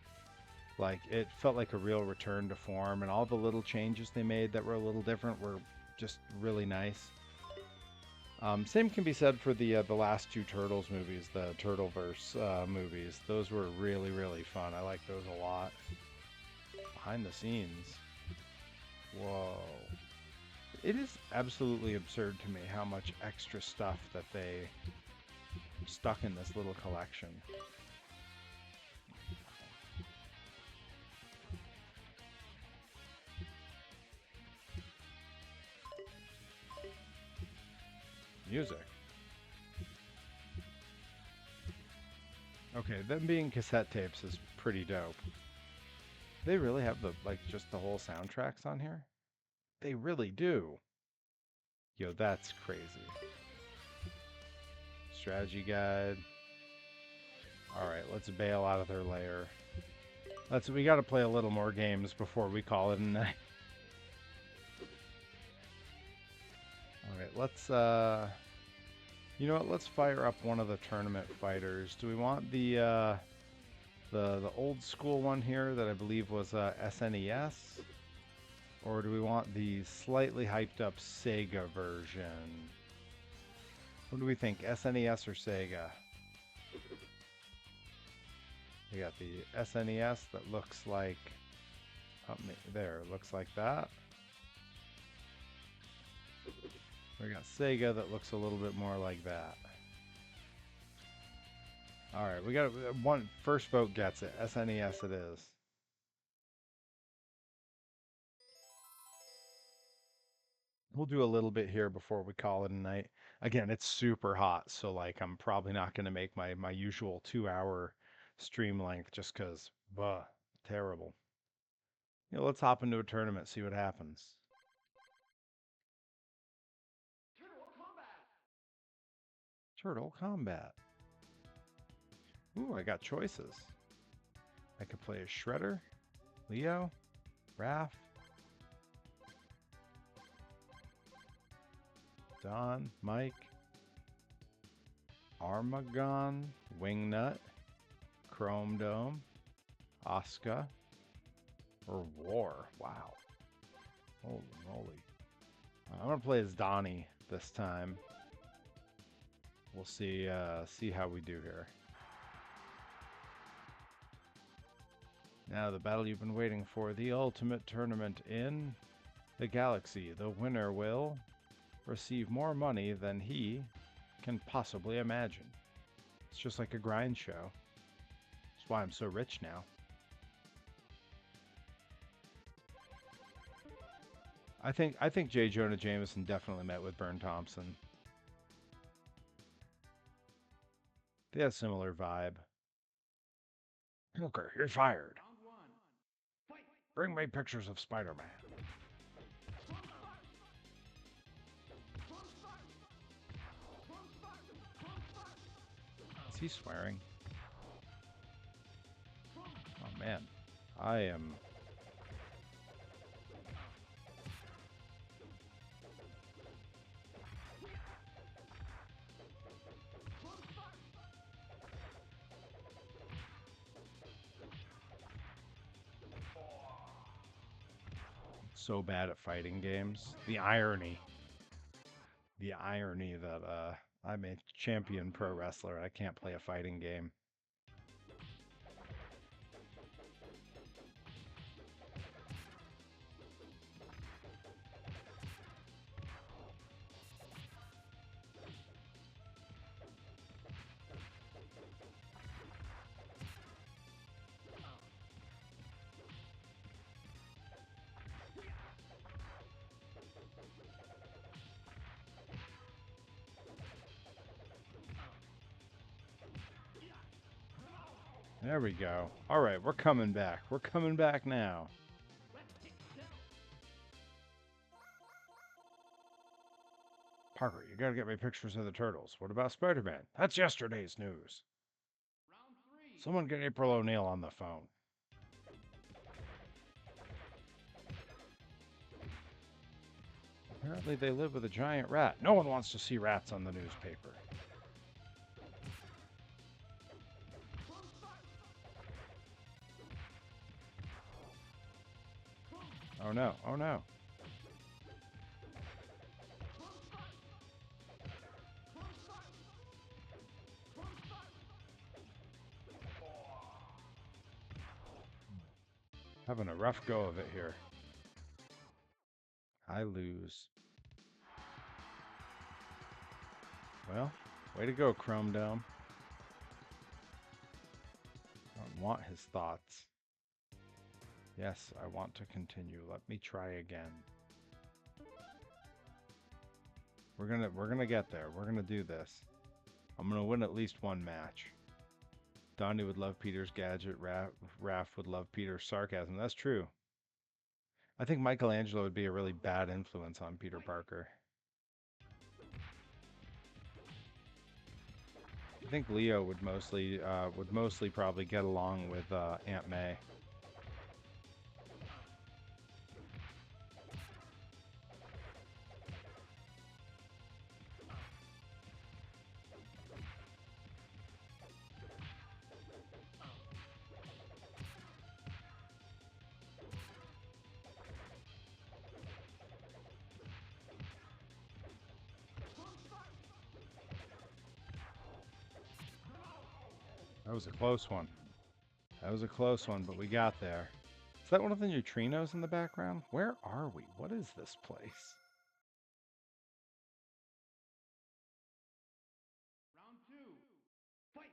Like, it felt like a real return to form, and all the little changes they made that were a little different were just really nice. Same can be said for the last two Turtles movies, the Turtleverse movies. Those were really, really fun. I like those a lot. Behind the scenes. Whoa. It is absolutely absurd to me how much extra stuff that they stuck in this little collection. music. Okay, them being cassette tapes is pretty dope. They really have the, like, just the whole soundtracks on here? They really do. Yo, that's crazy. Strategy guide. Alright, let's bail out of their lair. We gotta play a little more games before we call it a night. Alright, let's, you know what, let's fire up one of the tournament fighters. Do we want the old school one here that I believe was SNES? Or do we want the slightly hyped up Sega version? What do we think, SNES or Sega? We got the SNES that looks like, there, looks like that. We got Sega that looks a little bit more like that. Alright, we got one, first vote gets it. SNES it is. We'll do a little bit here before we call it a night. Again, it's super hot, so like I'm probably not going to make my usual 2-hour stream length just because, terrible. You know, let's hop into a tournament, see what happens. Turtle Combat. Ooh, I got choices. I could play as Shredder, Leo, Raph, Don, Mike, Armagon, Wingnut, Chrome Dome, Oscar, or War. Wow. Holy moly. I'm going to play as Donnie this time. We'll see how we do here. Now the battle you've been waiting for, the ultimate tournament in the galaxy. The winner will receive more money than he can possibly imagine. It's just like a grind show. That's why I'm so rich now. I think J. Jonah Jameson definitely met with Vern Thompson. They have a similar vibe. Joker, you're fired. Bring me pictures of Spider-Man. Is he swearing? Oh man, I am... so bad at fighting games. The irony. The irony that I'm a champion pro wrestler and I can't play a fighting game. There we go. All right, we're coming back. We're coming back now. Parker, you gotta get me pictures of the turtles. What about Spider-Man? That's yesterday's news. Someone get April O'Neil on the phone. Apparently they live with a giant rat. No one wants to see rats on the newspaper. Oh no, oh no. Having a rough go of it here. I lose. Well, way to go, Chrome Dome. I don't want his thoughts. Yes, I want to continue. Let me try again. We're gonna get there. We're gonna do this. I'm gonna win at least one match. Donnie would love Peter's gadget. Raph would love Peter's sarcasm. That's true. I think Michelangelo would be a really bad influence on Peter Parker. I think Leo would mostly probably get along with Aunt May. That was a close one. That was a close one, but we got there. Is that one of the neutrinos in the background? Where are we? What is this place? Round two. Fight.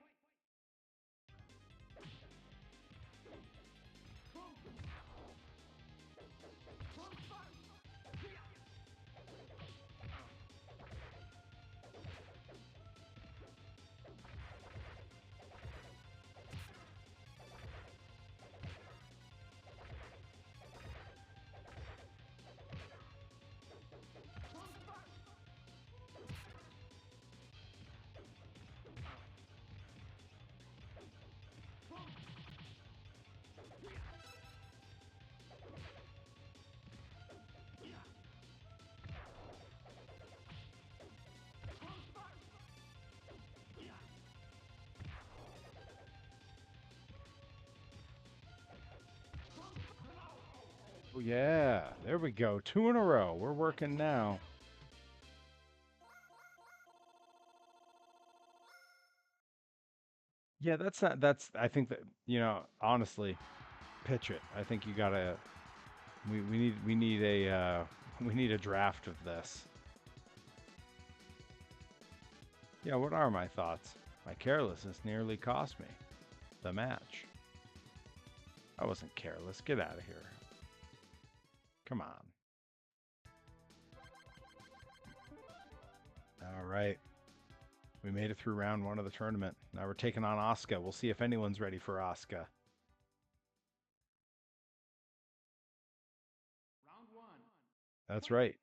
Oh yeah, there we go. 2 in a row. We're working now. Yeah, that's I think that, honestly, pitch it. I think you gotta we need a we need a draft of this. Yeah, what are my thoughts? My carelessness nearly cost me the match. I wasn't careless. Get out of here. Come on. All right. We made it through round 1 of the tournament. Now we're taking on Asuka. We'll see if anyone's ready for Asuka. Round one. That's right.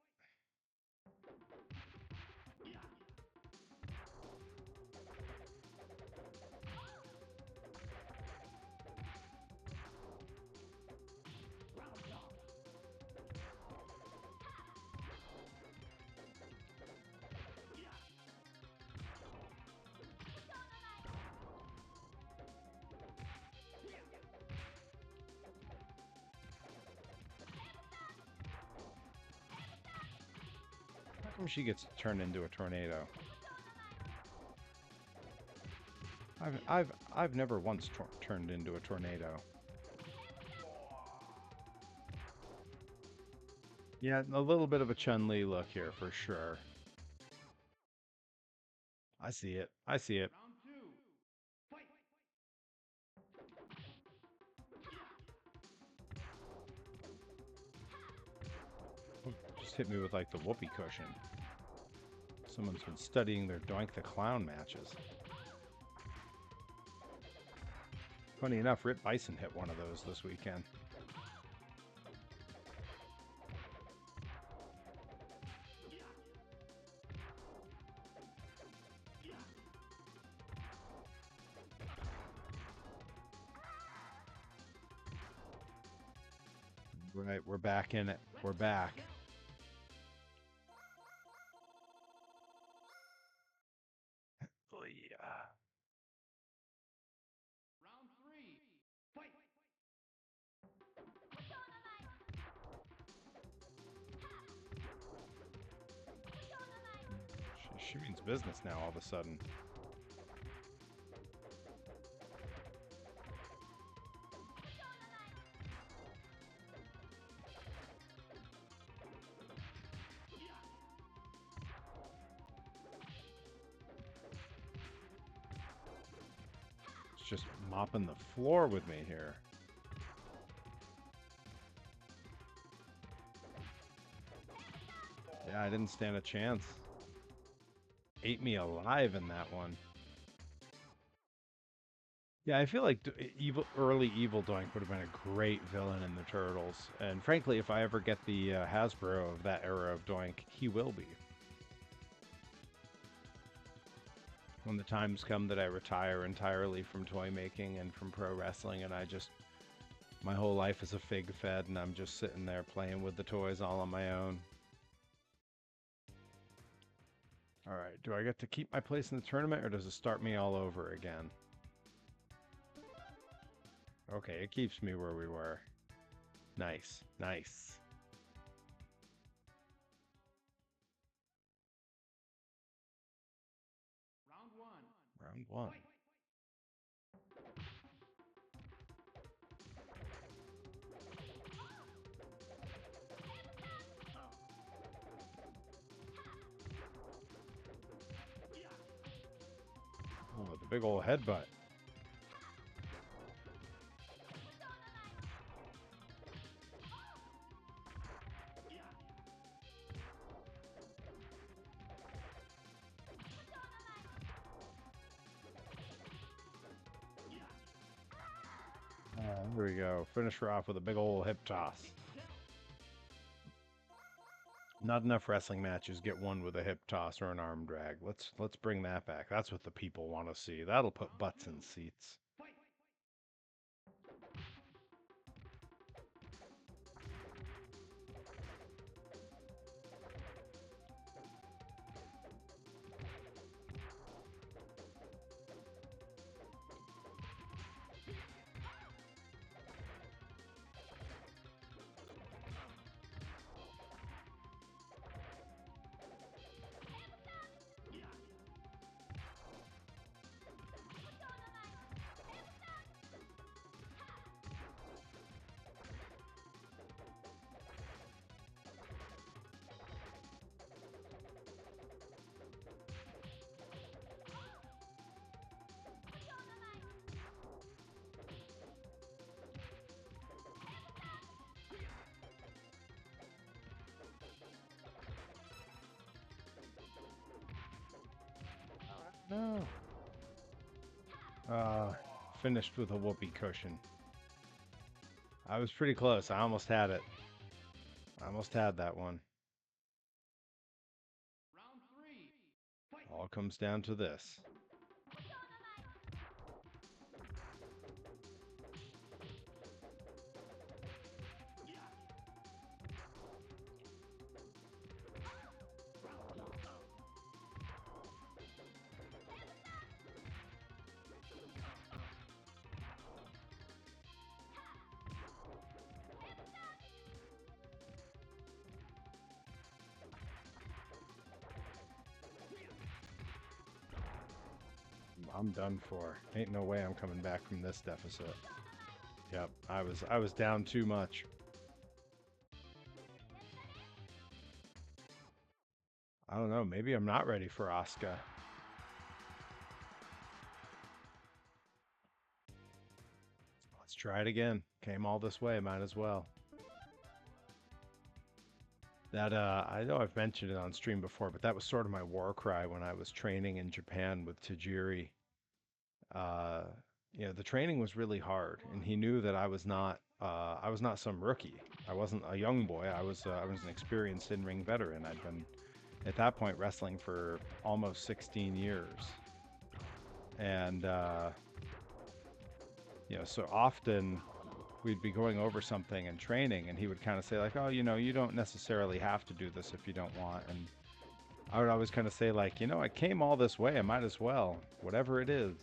How come she gets turned into a tornado? I've never once turned into a tornado. Yeah, a little bit of a Chun-Li look here for sure. I see it. I see it. Round two. Fight. Oh, just hit me with like the whoopee cushion. Someone's been studying their Doink the Clown matches. Funny enough, Rip Bison hit one of those this weekend. Right, we're back in it. We're back. Oh, yeah. Round three. Fight. She means business now all of a sudden. It's just mopping the floor with me here. Yeah, I didn't stand a chance. ate me alive in that one. Yeah, I feel like early Evil Doink would have been a great villain in the Turtles. And frankly, if I ever get the Hasbro of that era of Doink, he will be. When the times come that I retire entirely from toy making and from pro wrestling, and my whole life is a fig fed, and I'm just sitting there playing with the toys all on my own. All right, do I get to keep my place in the tournament, or does it start me all over again? Okay, it keeps me where we were. Nice, nice. Round one. Oh, the big old headbutt. There we go. Finish her off with a big old hip toss. Not enough wrestling matches get won with a hip toss or an arm drag. Let's bring that back. That's what the people want to see. That'll put butts in seats. No. Finished with a whoopee cushion. I was pretty close. I almost had it. I almost had that one. All comes down to this. I'm done for. Ain't no way I'm coming back from this deficit. Yep, I was down too much. I don't know, maybe I'm not ready for Asuka. Let's try it again. Came all this way, might as well. That I know I've mentioned it on stream before, but that was sort of my war cry when I was training in Japan with Tajiri. You know, the training was really hard, and he knew that I was not some rookie. I wasn't a young boy. I was an experienced in-ring veteran. I'd been at that point wrestling for almost 16 years, and you know, so often we'd be going over something and training, and he would kind of say like, "Oh, you know, you don't necessarily have to do this if you don't want." And I would always kind of say like, "You know, I came all this way. I might as well, whatever it is."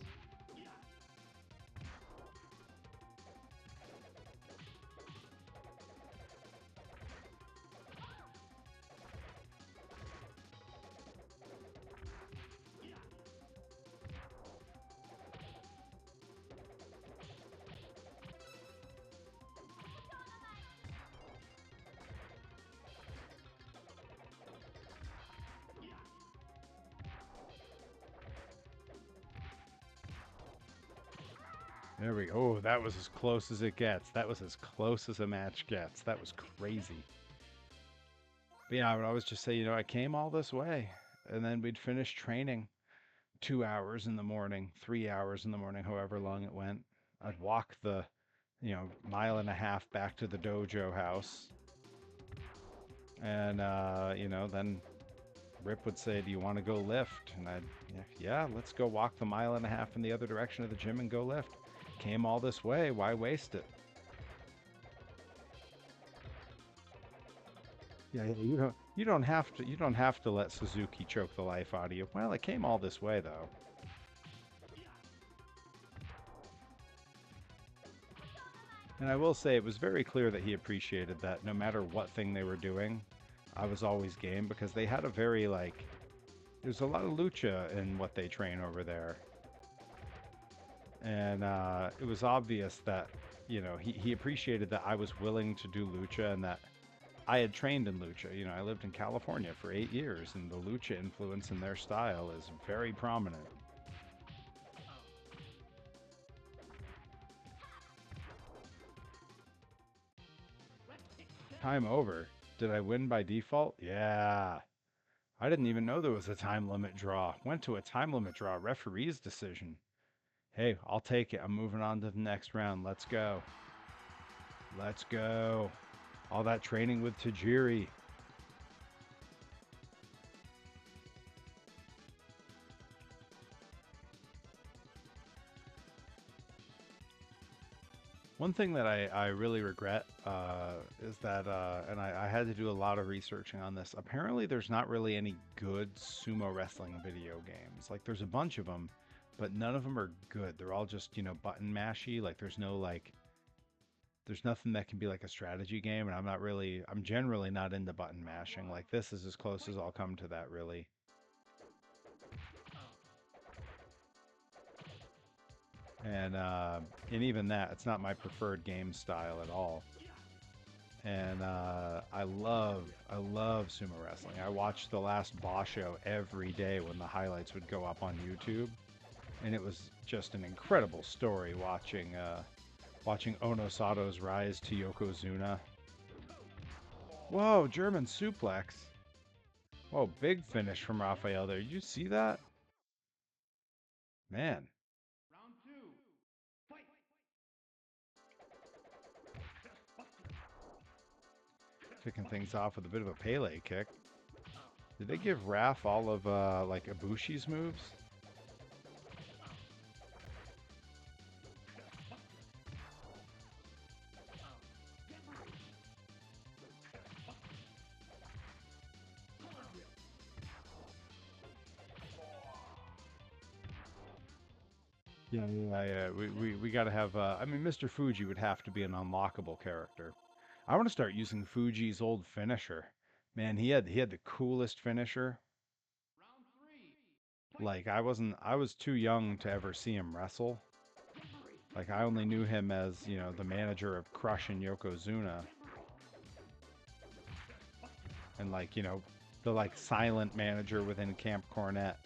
There we go. Oh, that was as close as it gets. That was as close as a match gets. That was crazy. But yeah, I would always just say, you know, I came all this way. and then we'd finish training 2 hours in the morning, 3 hours in the morning, however long it went. I'd walk the, mile and a half back to the dojo house. And, then Rip would say, "Do you want to go lift?" And I'd, "Yeah, let's go walk the mile and a half in the other direction of the gym and go lift. Came all this way, why waste it?" Yeah, you don't have to let Suzuki choke the life out of you. Well, it came all this way though. And I will say it was very clear that he appreciated that no matter what thing they were doing, I was always game, because they had a very there's a lot of lucha in what they train over there. And it was obvious that, he appreciated that I was willing to do lucha, and that I had trained in lucha. I lived in California for 8 years, and the lucha influence in their style is very prominent. Time over. Did I win by default? Yeah. I didn't even know there was a time limit draw. Went to a time limit draw. Referee's decision. Hey, I'll take it. I'm moving on to the next round. Let's go. Let's go. All that training with Tajiri. One thing that I really regret is that, and I had to do a lot of researching on this. Apparently, there's not really any good sumo wrestling video games. Like, there's a bunch of them, but none of them are good. They're all just, button mashy. Like, there's nothing that can be like a strategy game, and I'm generally not into button mashing. Like, this is as close as I'll come to that, really. And even that, it's not my preferred game style at all. And I love sumo wrestling. I watched the last Basho every day when the highlights would go up on YouTube, and it was just an incredible story watching Ono Sato's rise to Yokozuna. Whoa, German suplex! Whoa, big finish from Raphael there. Did you see that? Man. Kicking things off with a bit of a Pele kick. Did they give Raph all of Ibushi's moves? Yeah. We got to have. I mean, Mr. Fuji would have to be an unlockable character. I want to start using Fuji's old finisher. Man, he had the coolest finisher. Like, I was too young to ever see him wrestle. Like, I only knew him as, the manager of Crush and Yokozuna. And the silent manager within Camp Cornet.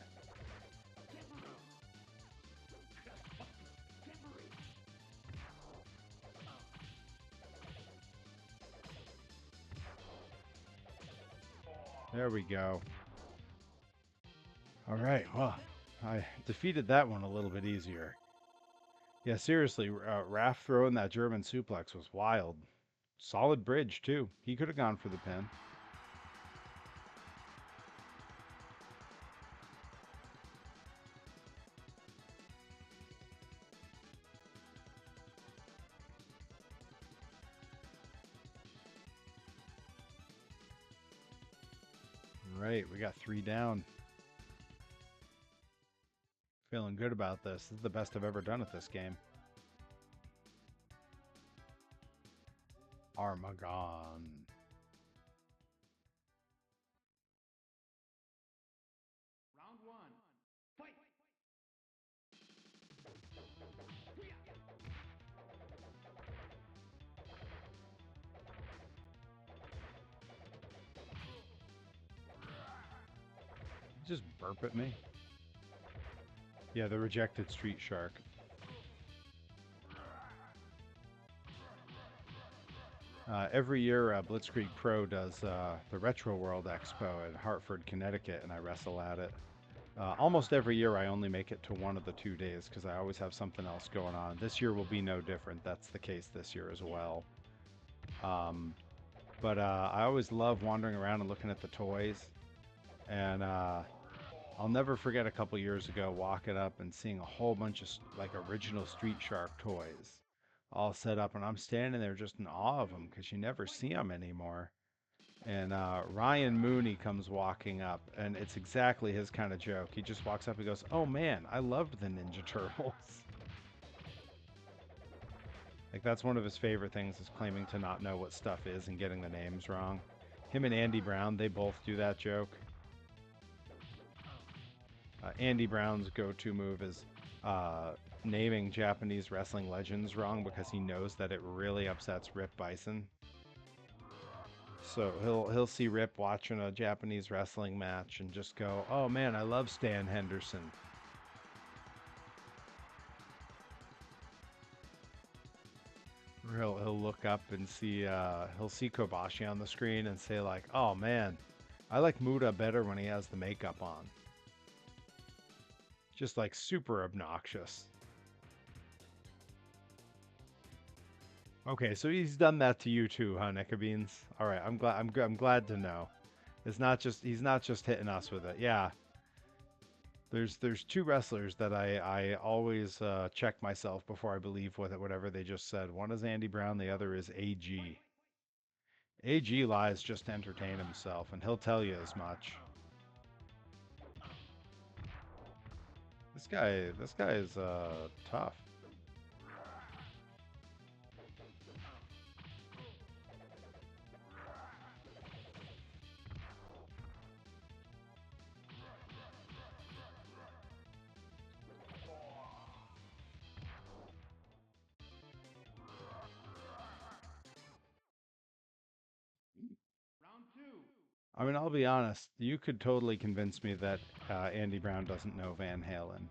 There we go. All right, well, I defeated that one a little bit easier. Yeah, seriously, Raph throwing that German suplex was wild. Solid bridge, too. He could have gone for the pin. All right, we got 3 down. Feeling good about this. This is the best I've ever done at this game. Armagon. Round 1. Fight! Just burp at me. Yeah, the rejected street shark. Every year, Blitzkrieg Pro does the Retro World Expo in Hartford, Connecticut, and I wrestle at it. Almost every year, I only make it to one of the 2 days because I always have something else going on. This year will be no different. That's the case this year as well. Um, but I always love wandering around and looking at the toys. And I'll never forget a couple years ago walking up and seeing a whole bunch of like original Street Shark toys all set up, and I'm standing there just in awe of them because you never see them anymore. And Ryan Mooney comes walking up, and it's exactly his kind of joke. He just walks up and goes, "Oh man, I loved the Ninja Turtles." Like that's one of his favorite things is claiming to not know what stuff is and getting the names wrong. Him and Andy Brown, they both do that joke. Andy Brown's go-to move is naming Japanese wrestling legends wrong because he knows that it really upsets Rip Bison. So he'll see Rip watching a Japanese wrestling match and just go, "Oh man, I love Stan Henderson." Or he'll look up and see he'll see Kobashi on the screen and say like, "Oh man, I like Muda better when he has the makeup on." Just like super obnoxious. Okay, so he's done that to you too, huh, Nickabeans? All right, I'm glad to know. It's not just he's not just hitting us with it. Yeah, there's two wrestlers that I always check myself before I believe with it whatever they just said. One is Andy Brown, the other is AG. AG lies just to entertain himself, and he'll tell you as much. This guy is tough. I mean, I'll be honest. You could totally convince me that Andy Brown doesn't know Van Halen.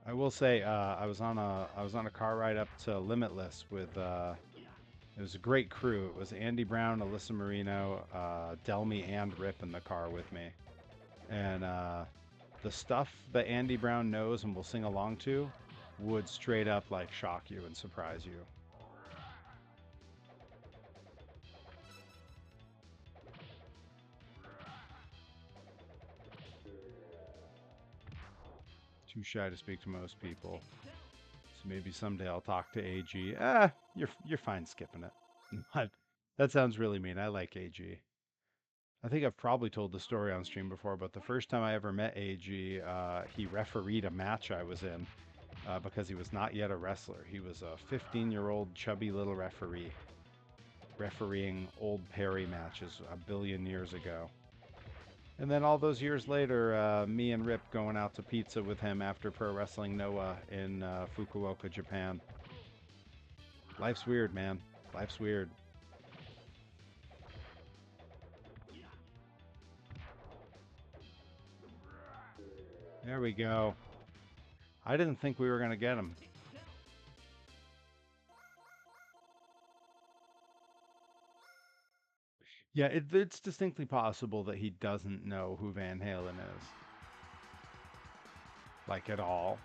I will say, I was on a car ride up to Limitless with it was a great crew. It was Andy Brown, Alyssa Marino, Delmy, and Rip in the car with me. And the stuff that Andy Brown knows and will sing along to would straight up like shock you and surprise you. Too shy to speak to most people. So maybe someday I'll talk to AG. You're fine skipping it. But that sounds really mean. I like AG. I think I've probably told the story on stream before, but the first time I ever met AG, he refereed a match I was in because he was not yet a wrestler. He was a 15-year-old chubby little referee, refereeing old Perry matches a billion years ago. And then all those years later, me and Rip going out to pizza with him after Pro Wrestling Noah in Fukuoka, Japan. Life's weird, man. Life's weird. There we go. I didn't think we were going to get him. Yeah, it's distinctly possible that he doesn't know who Van Halen is. Like, at all.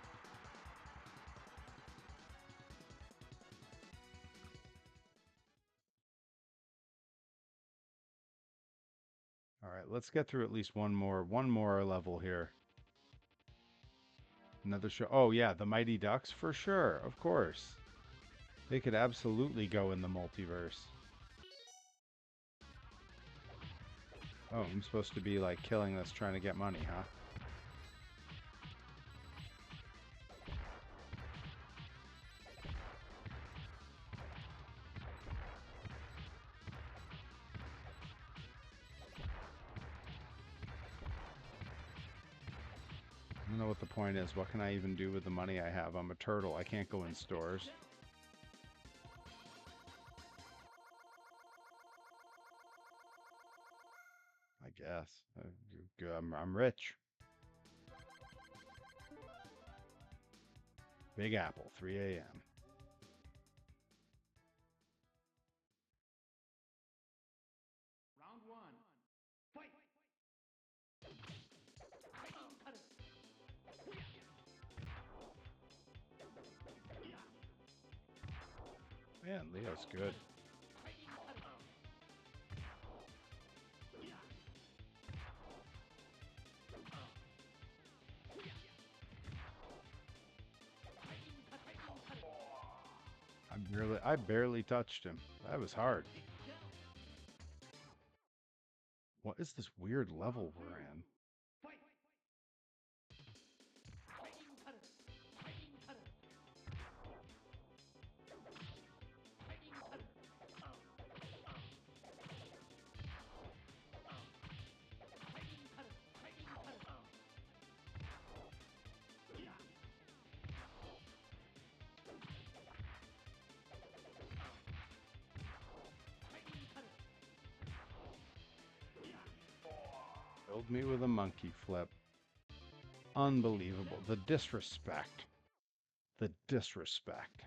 All right, let's get through at least one more level here. Another show. Oh, yeah, the Mighty Ducks, for sure, of course. They could absolutely go in the multiverse. Oh, I'm supposed to be, like, killing this trying to get money, huh? I don't know what the point is. What can I even do with the money I have? I'm a turtle. I can't go in stores. I guess. I'm rich. Big Apple, 3 a.m. Man, Leo's good. I barely touched him. That was hard. What is this weird level we're in? Killed me with a monkey flip. Unbelievable. The disrespect. The disrespect.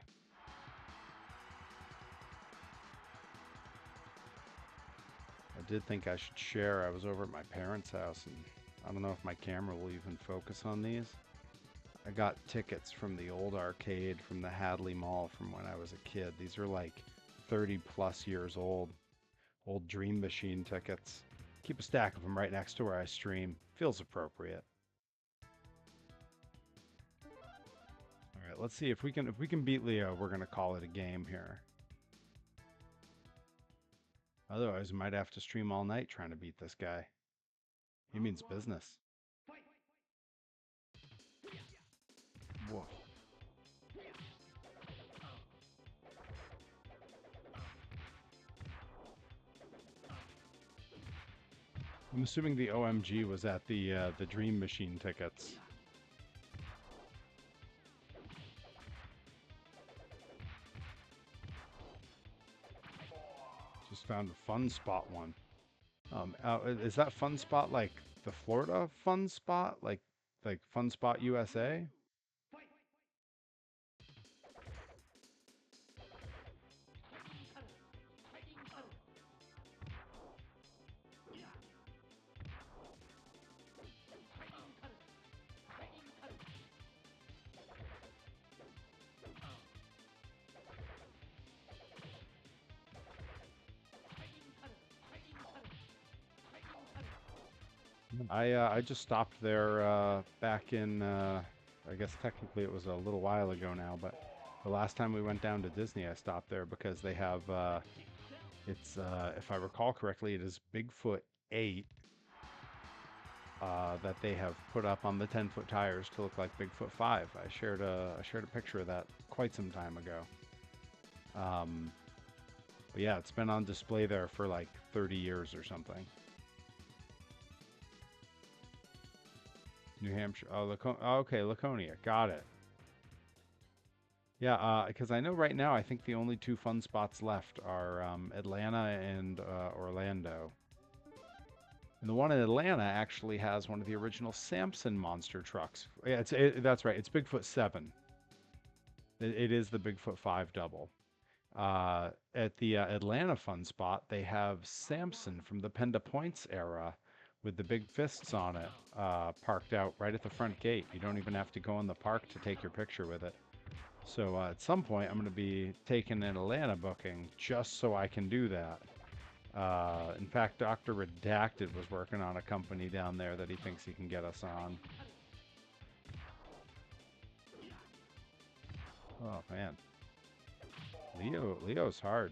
I did think I should share. I was over at my parents' house, and I don't know if my camera will even focus on these. I got tickets from the old arcade from the Hadley Mall from when I was a kid. These are like 30 plus years old. Old Dream Machine tickets. Keep a stack of them right next to where I stream. Feels appropriate. All right, let's see if we can beat Leo. We're gonna call it a game here. Otherwise, we might have to stream all night trying to beat this guy. He means business. Whoa. I'm assuming the OMG was at the Dream Machine tickets. Just found a Fun Spot one. Is that Fun Spot like the Florida Fun Spot, like Fun Spot USA? I just stopped there back in I guess technically it was a little while ago now, but the last time we went down to Disney I stopped there because they have it's if I recall correctly it is Bigfoot 8 that they have put up on the 10-foot tires to look like Bigfoot 5. I shared a picture of that quite some time ago. But yeah, it's been on display there for like 30 years or something. New Hampshire. Oh, okay, Laconia. Got it. Yeah, because I know right now I think the only two fun spots left are Atlanta and Orlando. And the one in Atlanta actually has one of the original Samson monster trucks. Yeah, that's right. It's Bigfoot 7. It is the Bigfoot 5 double. At the Atlanta fun spot, they have Samson from the Penda Points era with the big fists on it, parked out right at the front gate. You don't even have to go in the park to take your picture with it. So at some point, I'm going to be taking an Atlanta booking just so I can do that. In fact, Dr. Redacted was working on a company down there that he thinks he can get us on. Oh, man. Leo's hard.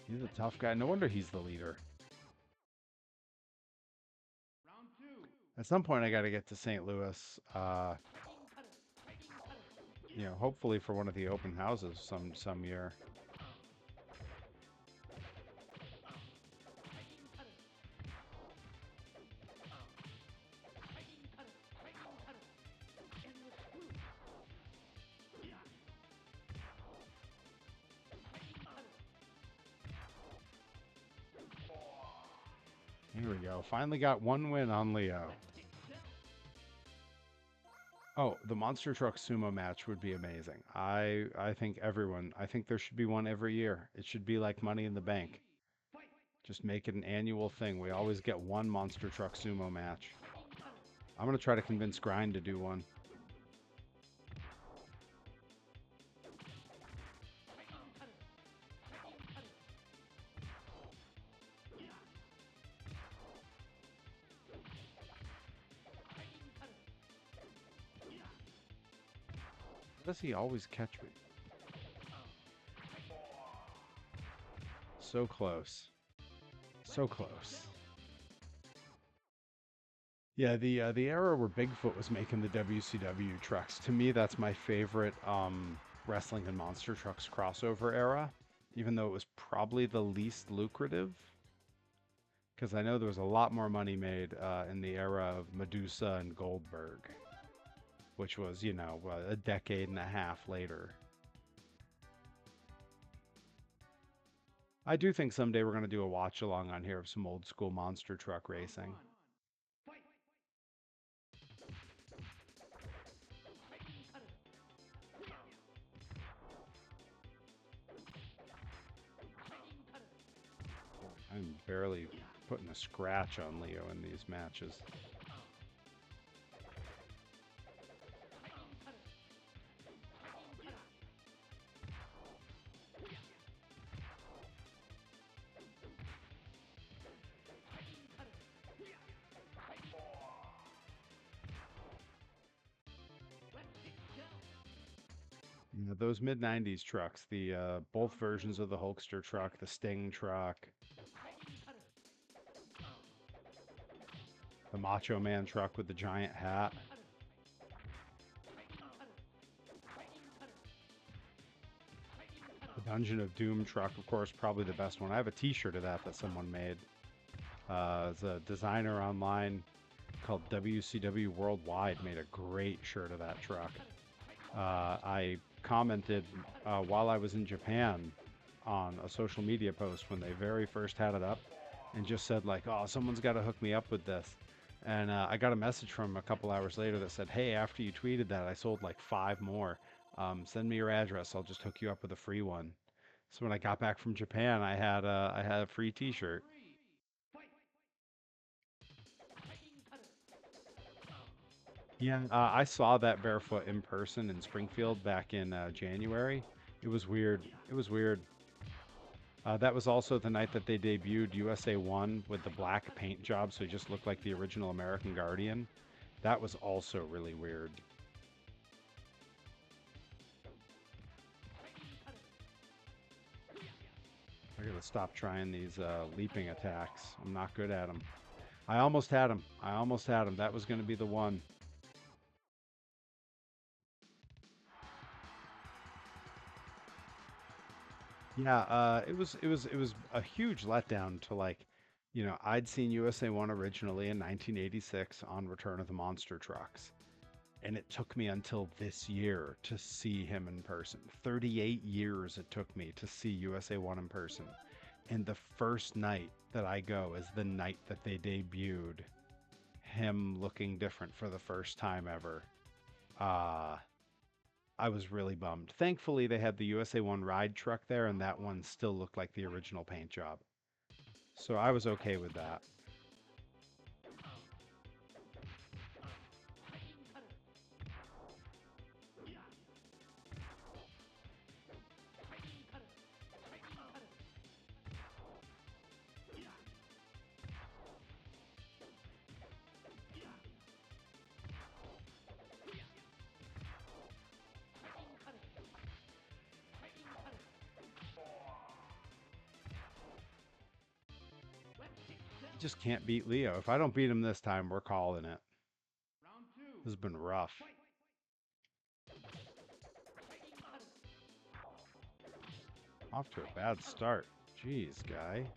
He's a tough guy. No wonder he's the leader. At some point, I got to get to St. Louis. You know, hopefully for one of the open houses some year. Here we go. Finally got one win on Leo. Oh, the Monster Truck Sumo match would be amazing. I think I think there should be one every year. It should be like Money in the Bank. Just make it an annual thing. We always get one Monster Truck Sumo match. I'm going to try to convince Grind to do one. How does he always catch me? So close. So close. Yeah, the era where Bigfoot was making the WCW trucks, to me that's my favorite wrestling and monster trucks crossover era, even though it was probably the least lucrative, because I know there was a lot more money made in the era of Medusa and Goldberg, which was, you know, a decade and a half later. I do think someday we're going to do a watch along on here of some old school monster truck racing. I'm barely putting a scratch on Leo in these matches. You know, those mid 90s trucks, the both versions of the Hulkster truck, the Sting truck, the Macho Man truck with the giant hat. The Dungeon of Doom truck, of course, probably the best one. I have a t-shirt of that someone made. It's a designer online called WCW Worldwide made a great shirt of that truck. I commented while I was in Japan on a social media post when they very first had it up and just said like, oh, someone's got to hook me up with this. And I got a message from a couple hours later that said, hey, after you tweeted that, I sold like 5 more. Send me your address. I'll just hook you up with a free one. So when I got back from Japan, I had a free T-shirt. Yeah, I saw that barefoot in person in Springfield back in January. It was weird. It was weird. That was also the night that they debuted USA 1 with the black paint job, so he just looked like the original American Guardian. That was also really weird. I gotta stop trying these leaping attacks. I'm not good at them. I almost had him. I almost had him. That was going to be the one. Yeah, it was a huge letdown to like, you know, I'd seen USA 1 originally in 1986 on Return of the Monster Trucks, and it took me until this year to see him in person. 38 years it took me to see USA 1 in person. And the first night that I go is the night that they debuted him looking different for the first time ever. Uh I was really bummed. Thankfully, they had the USA 1 ride truck there, and that one still looked like the original paint job. So I was okay with that. Just can't beat Leo. If I don't beat him this time, we're calling it. This has been rough. Off to a bad start. Jeez, guy.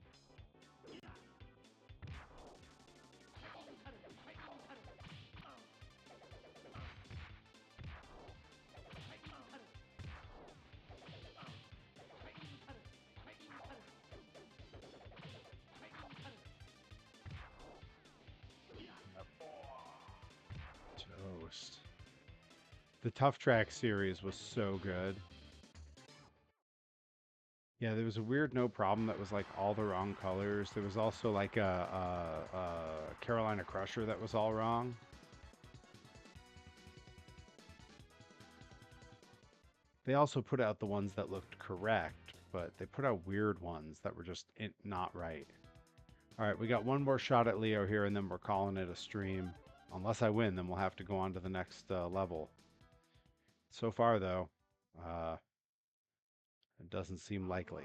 Toast. The Tough Track series was so good. Yeah, there was a weird no problem that was like all the wrong colors. There was also like a Carolina Crusher that was all wrong. They also put out the ones that looked correct, but they put out weird ones that were just not right. All right, we got one more shot at Leo here, and then we're calling it a stream. Unless I win, then we'll have to go on to the next level. So far, though, uh, it doesn't seem likely.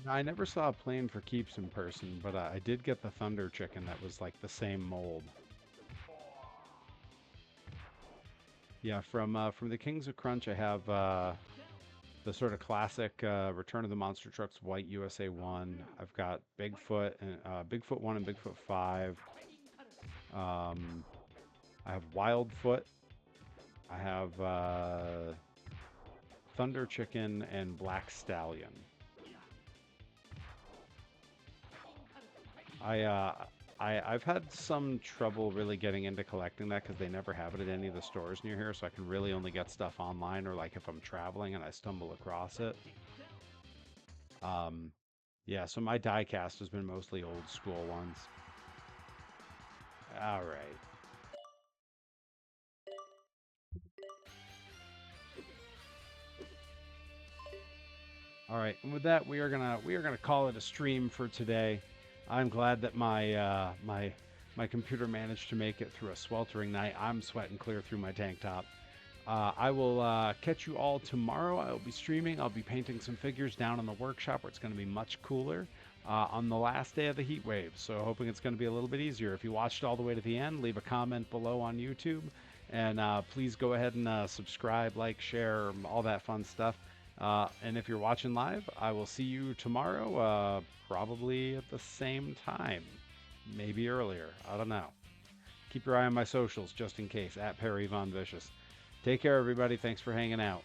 I never saw a Plane for Keeps in person, but I did get the Thunder Chicken that was like the same mold. Yeah, from the Kings of Crunch, I have the sort of classic Return of the Monster Trucks White USA 1. I've got Bigfoot and Bigfoot 1 and Bigfoot 5. Um, I have Wildfoot. I have Thunder Chicken and Black Stallion. I uh, I've had some trouble really getting into collecting that because they never have it at any of the stores near here, so I can really only get stuff online or like if I'm traveling and I stumble across it. Um, yeah, so my die cast has been mostly old school ones. All right. All right, and with that, we are gonna call it a stream for today. I'm glad that my computer managed to make it through a sweltering night. I'm sweating clear through my tank top. I will catch you all tomorrow. I will be streaming. I'll be painting some figures down in the workshop where it's going to be much cooler on the last day of the heat wave. So hoping it's going to be a little bit easier. If you watched all the way to the end, leave a comment below on YouTube, and please go ahead and subscribe, like, share, all that fun stuff. And if you're watching live, I will see you tomorrow, probably at the same time, maybe earlier. I don't know. Keep your eye on my socials just in case, at Perry Von Vicious. Take care, everybody. Thanks for hanging out.